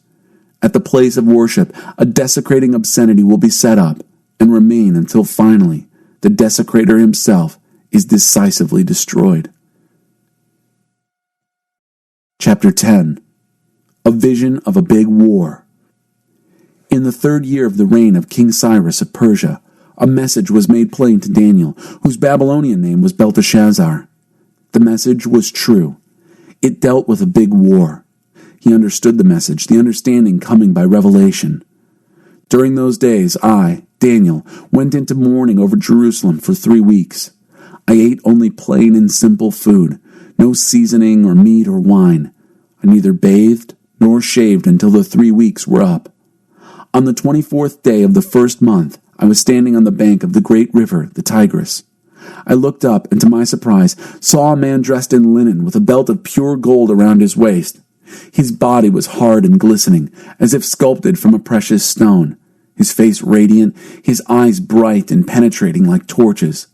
Speaker 1: At the place of worship, a desecrating obscenity will be set up and remain until finally the desecrator himself is decisively destroyed. Chapter 10. A Vision of a Big War. In the 3rd year of the reign of King Cyrus of Persia, a message was made plain to Daniel, whose Babylonian name was Belteshazzar. The message was true. It dealt with a big war. He understood the message, the understanding coming by revelation. During those days, I, Daniel, went into mourning over Jerusalem for 3 weeks. I ate only plain and simple food, no seasoning or meat or wine. I neither bathed nor shaved until the 3 weeks were up. On the 24th day of the 1st month, I was standing on the bank of the great river, the Tigris. I looked up and, to my surprise, saw a man dressed in linen with a belt of pure gold around his waist. His body was hard and glistening, as if sculpted from a precious stone, his face radiant, his eyes bright and penetrating like torches,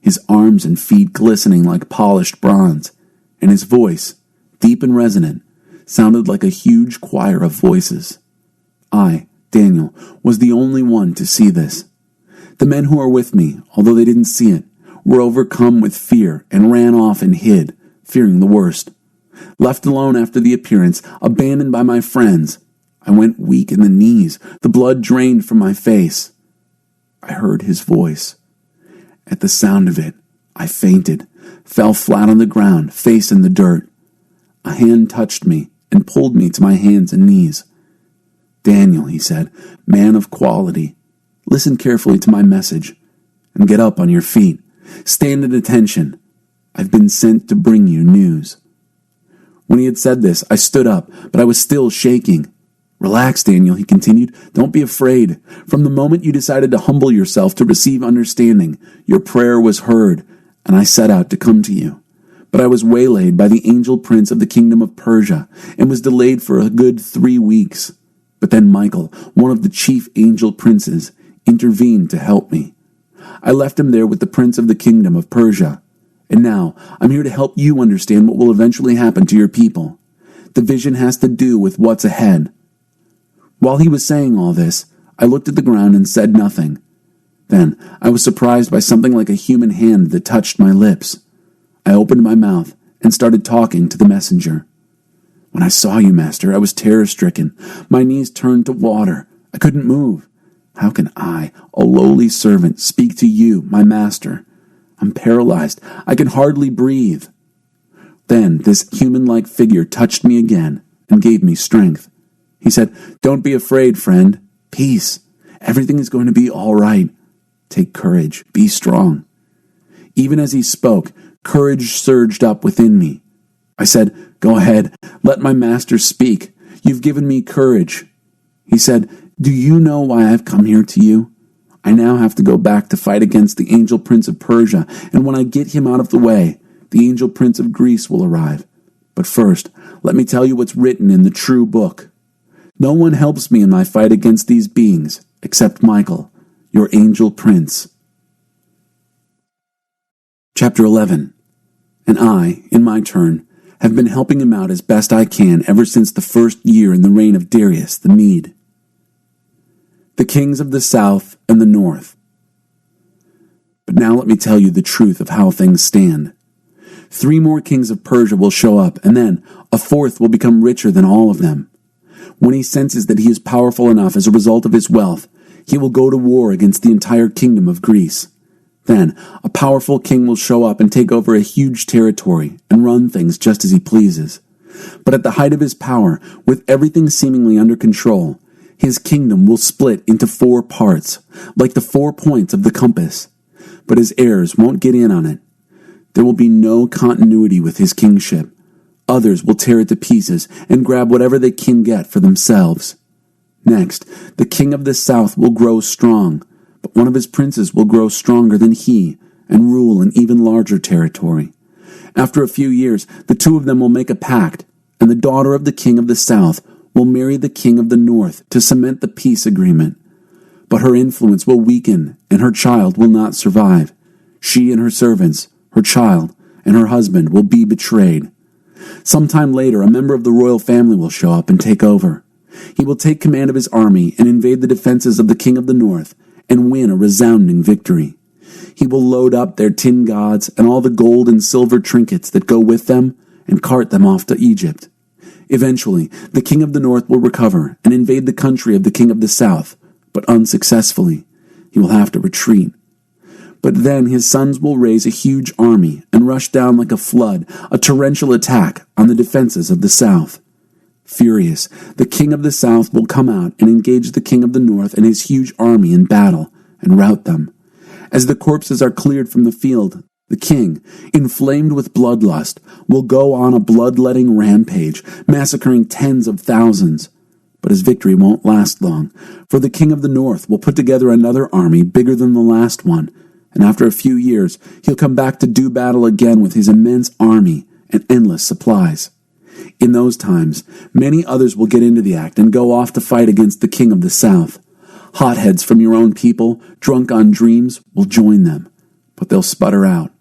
Speaker 1: his arms and feet glistening like polished bronze, and his voice, deep and resonant, sounded like a huge choir of voices. I, Daniel, was the only one to see this. The men who were with me, although they didn't see it, were overcome with fear and ran off and hid, fearing the worst. Left alone after the appearance, abandoned by my friends, I went weak in the knees, the blood drained from my face. I heard his voice, At the sound of it, I fainted, fell flat on the ground, face in the dirt. A hand touched me and pulled me to my hands and knees. "Daniel," he said, "man of quality, listen carefully to my message and get up on your feet. Stand at attention. I've been sent to bring you news." When he had said this, I stood up, but I was still shaking. "Relax, Daniel," he continued. "Don't be afraid. From the moment you decided to humble yourself to receive understanding, your prayer was heard, and I set out to come to you. But I was waylaid by the angel prince of the kingdom of Persia, and was delayed for a good 3 weeks. But then Michael, one of the chief angel princes, intervened to help me. I left him there with the prince of the kingdom of Persia. And now I'm here to help you understand what will eventually happen to your people. The vision has to do with what's ahead." While he was saying all this, I looked at the ground and said nothing. Then I was surprised by something like a human hand that touched my lips. I opened my mouth and started talking to the messenger. "When I saw you, Master, I was terror-stricken. My knees turned to water. I couldn't move. How can I, a lowly servant, speak to you, my master? I'm paralyzed. I can hardly breathe." Then this human-like figure touched me again and gave me strength. He said, "Don't be afraid, friend. Peace. Everything is going to be all right. Take courage. Be strong." Even as he spoke, courage surged up within me. I said, "Go ahead. Let my master speak. You've given me courage." He said, "Do you know why I've come here to you? I now have to go back to fight against the angel prince of Persia, and when I get him out of the way, the angel prince of Greece will arrive. But first, let me tell you what's written in the true book. No one helps me in my fight against these beings, except Michael, your angel prince." Chapter 11. And I, in my turn, have been helping him out as best I can ever since the first year in the reign of Darius the Mede. The kings of the south and the north. But now let me tell you the truth of how things stand. 3 more kings of Persia will show up, and then a 4th will become richer than all of them. When he senses that he is powerful enough as a result of his wealth, he will go to war against the entire kingdom of Greece. Then a powerful king will show up and take over a huge territory and run things just as he pleases. But at the height of his power, with everything seemingly under control, his kingdom will split into 4 parts, like the 4 points of the compass. But his heirs won't get in on it. There will be no continuity with his kingship. Others will tear it to pieces and grab whatever they can get for themselves. Next, the king of the south will grow strong, but one of his princes will grow stronger than he and rule an even larger territory. After a few years, the 2 of them will make a pact, and the daughter of the king of the south will marry the king of the north to cement the peace agreement. But her influence will weaken, and her child will not survive. She and her servants, her child, and her husband will be betrayed. Sometime later, a member of the royal family will show up and take over. He will take command of his army and invade the defenses of the king of the north and win a resounding victory. He will load up their tin gods and all the gold and silver trinkets that go with them and cart them off to Egypt. Eventually, the king of the north will recover and invade the country of the king of the south, but unsuccessfully. He will have to retreat. But then his sons will raise a huge army and rush down like a flood, a torrential attack on the defenses of the south. Furious, the king of the south will come out and engage the king of the north and his huge army in battle and rout them. As the corpses are cleared from the field, the king, inflamed with bloodlust, will go on a bloodletting rampage, massacring tens of thousands. But his victory won't last long, for the king of the north will put together another army bigger than the last one, and after a few years, he'll come back to do battle again with his immense army and endless supplies. In those times, many others will get into the act and go off to fight against the king of the south. Hotheads from your own people, drunk on dreams, will join them, but they'll sputter out.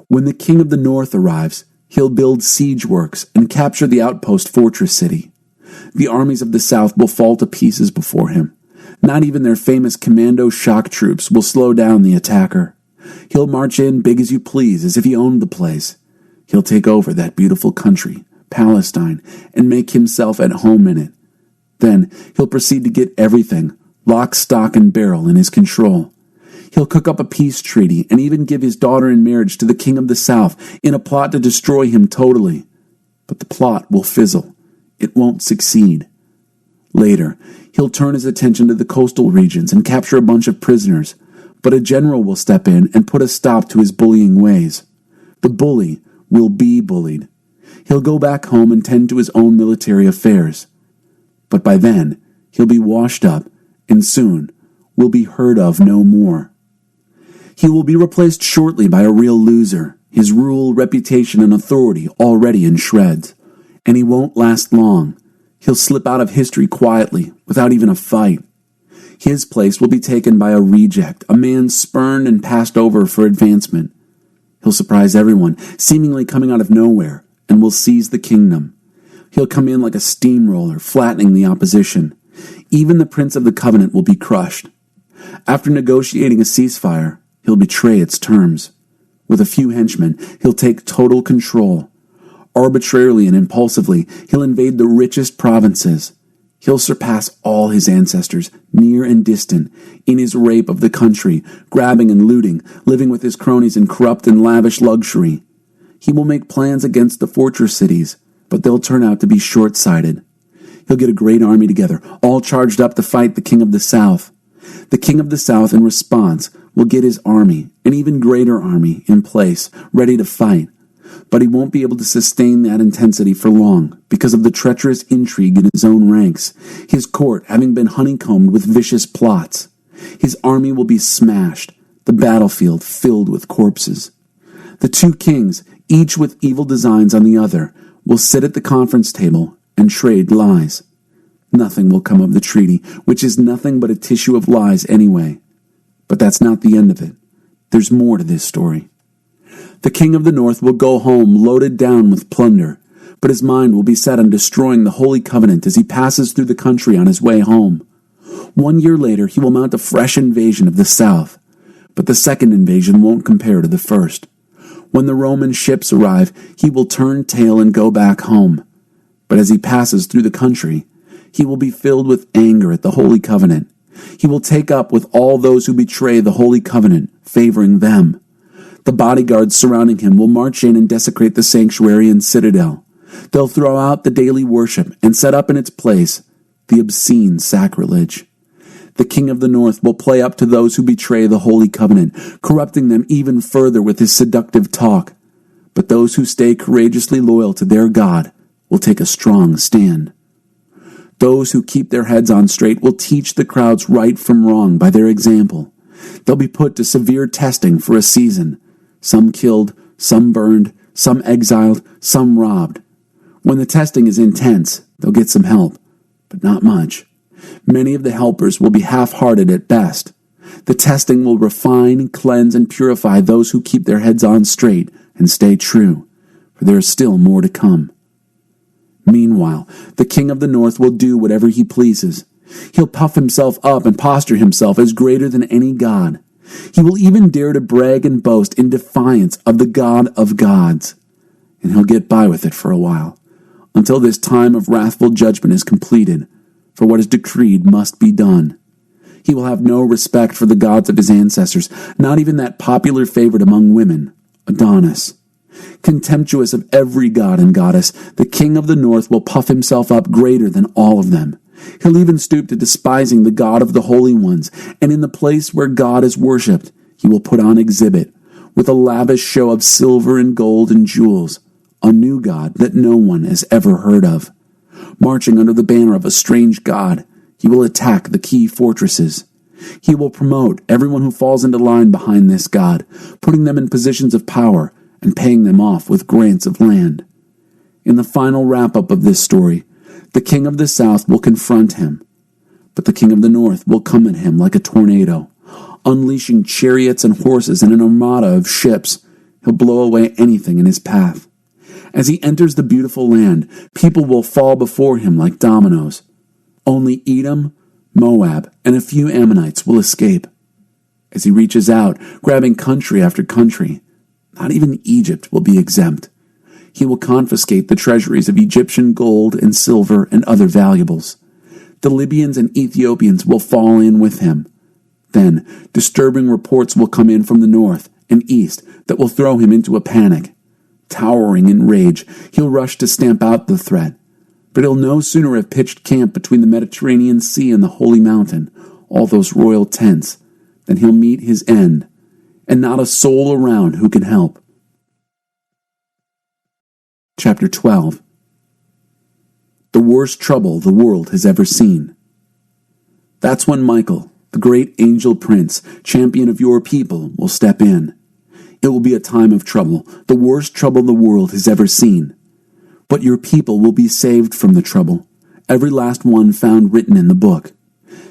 Speaker 1: When the king of the north arrives, he'll build siege works and capture the outpost fortress city. The armies of the south will fall to pieces before him. Not even their famous commando shock troops will slow down the attacker. He'll march in big as you please, as if he owned the place. He'll take over that beautiful country, Palestine, and make himself at home in it. Then he'll proceed to get everything, lock, stock, and barrel, in his control. He'll cook up a peace treaty and even give his daughter in marriage to the king of the south in a plot to destroy him totally. But the plot will fizzle. It won't succeed. Later, he'll turn his attention to the coastal regions and capture a bunch of prisoners, but a general will step in and put a stop to his bullying ways. The bully will be bullied. He'll go back home and tend to his own military affairs. But by then, he'll be washed up and soon will be heard of no more. He will be replaced shortly by a real loser, his rule, reputation, and authority already in shreds. And he won't last long. He'll slip out of history quietly, without even a fight. His place will be taken by a reject, a man spurned and passed over for advancement. He'll surprise everyone, seemingly coming out of nowhere, and will seize the kingdom. He'll come in like a steamroller, flattening the opposition. Even the Prince of the Covenant will be crushed. After negotiating a ceasefire, he'll betray its terms. With a few henchmen, he'll take total control. Arbitrarily and impulsively, he'll invade the richest provinces. He'll surpass all his ancestors, near and distant, in his rape of the country, grabbing and looting, living with his cronies in corrupt and lavish luxury. He will make plans against the fortress cities, but they'll turn out to be short-sighted. He'll get a great army together, all charged up to fight the king of the south. The king of the south, in response, will get his army, an even greater army, in place, ready to fight. But he won't be able to sustain that intensity for long because of the treacherous intrigue in his own ranks, his court having been honeycombed with vicious plots. His army will be smashed, the battlefield filled with corpses. The two kings, each with evil designs on the other, will sit at the conference table and trade lies. Nothing will come of the treaty, which is nothing but a tissue of lies anyway. But that's not the end of it. There's more to this story. The king of the north will go home loaded down with plunder, but his mind will be set on destroying the Holy Covenant as he passes through the country on his way home. 1 year later, he will mount a fresh invasion of the south, but the second invasion won't compare to the first. When the Roman ships arrive, he will turn tail and go back home. But as he passes through the country, he will be filled with anger at the Holy Covenant. He will take up with all those who betray the Holy Covenant, favoring them. The bodyguards surrounding him will march in and desecrate the sanctuary and citadel. They'll throw out the daily worship and set up in its place the obscene sacrilege. The king of the north will play up to those who betray the Holy Covenant, corrupting them even further with his seductive talk. But those who stay courageously loyal to their God will take a strong stand. Those who keep their heads on straight will teach the crowds right from wrong by their example. They'll be put to severe testing for a season. Some killed, some burned, some exiled, some robbed. When the testing is intense, they'll get some help, but not much. Many of the helpers will be half-hearted at best. The testing will refine, cleanse, and purify those who keep their heads on straight and stay true, for there is still more to come. Meanwhile, the king of the north will do whatever he pleases. He'll puff himself up and posture himself as greater than any god. He will even dare to brag and boast in defiance of the God of gods. And he'll get by with it for a while, until this time of wrathful judgment is completed, for what is decreed must be done. He will have no respect for the gods of his ancestors, not even that popular favorite among women, Adonis. Contemptuous of every god and goddess, the king of the north will puff himself up greater than all of them. He'll even stoop to despising the God of the holy ones, and in the place where God is worshipped, he will put on exhibit, with a lavish show of silver and gold and jewels, a new god that no one has ever heard of. Marching under the banner of a strange god, he will attack the key fortresses. He will promote everyone who falls into line behind this god, putting them in positions of power and paying them off with grants of land. In the final wrap-up of this story, the king of the south will confront him, but the king of the north will come at him like a tornado, unleashing chariots and horses and an armada of ships. He'll blow away anything in his path. As he enters the beautiful land, people will fall before him like dominoes. Only Edom, Moab, and a few Ammonites will escape. As he reaches out, grabbing country after country, not even Egypt will be exempt. He will confiscate the treasuries of Egyptian gold and silver and other valuables. The Libyans and Ethiopians will fall in with him. Then, disturbing reports will come in from the north and east that will throw him into a panic. Towering in rage, he'll rush to stamp out the threat. But he'll no sooner have pitched camp between the Mediterranean Sea and the Holy Mountain, all those royal tents, than he'll meet his end, and not a soul around who can help. Chapter 12. The worst trouble the world has ever seen. That's when Michael, the great angel prince, champion of your people, will step in. It will be a time of trouble, the worst trouble the world has ever seen. But your people will be saved from the trouble, every last one found written in the book.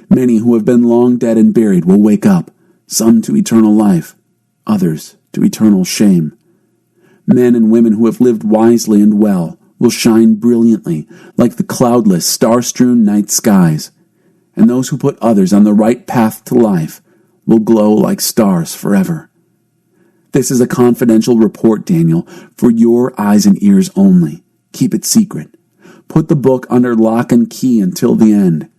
Speaker 1: Many who have been long dead and buried will wake up, some to eternal life, others to eternal shame. Men and women who have lived wisely and well will shine brilliantly like the cloudless, star-strewn night skies, and those who put others on the right path to life will glow like stars forever. This is a confidential report, Daniel, for your eyes and ears only. Keep it secret. Put the book under lock and key until the end.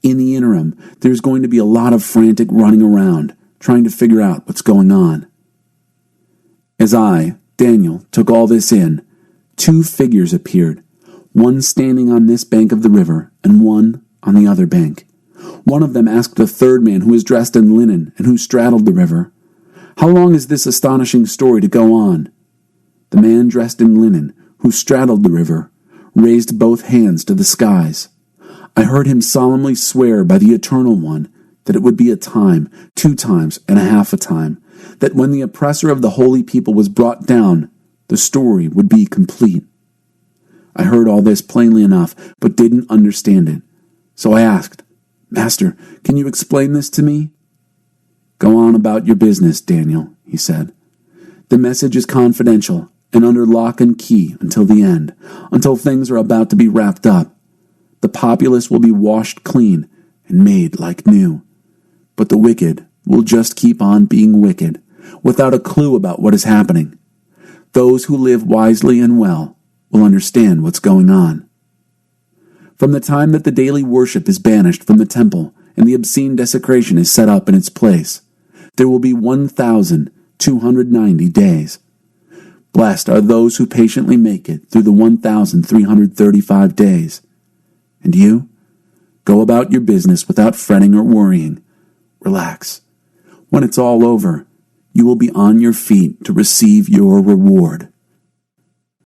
Speaker 1: In the interim, there's going to be a lot of frantic running around, trying to figure out what's going on. As I, Daniel, took all this in, 2 figures appeared, one standing on this bank of the river and one on the other bank. One of them asked the third man who was dressed in linen and who straddled the river, "How long is this astonishing story to go on?" The man dressed in linen, who straddled the river, raised both hands to the skies. I heard him solemnly swear by the Eternal One that it would be a time, 2 times and a half a time, that when the oppressor of the holy people was brought down, the story would be complete. I heard all this plainly enough, but didn't understand it. So I asked, "Master, can you explain this to me?" "Go on about your business, Daniel," he said. "The message is confidential and under lock and key until the end, until things are about to be wrapped up. The populace will be washed clean and made like new. But the wicked will just keep on being wicked, without a clue about what is happening. Those who live wisely and well will understand what's going on. From the time that the daily worship is banished from the temple and the obscene desecration is set up in its place, there will be 1,290 days. Blessed are those who patiently make it through the 1,335 days. And you? Go about your business without fretting or worrying. Relax. When it's all over, you will be on your feet to receive your reward."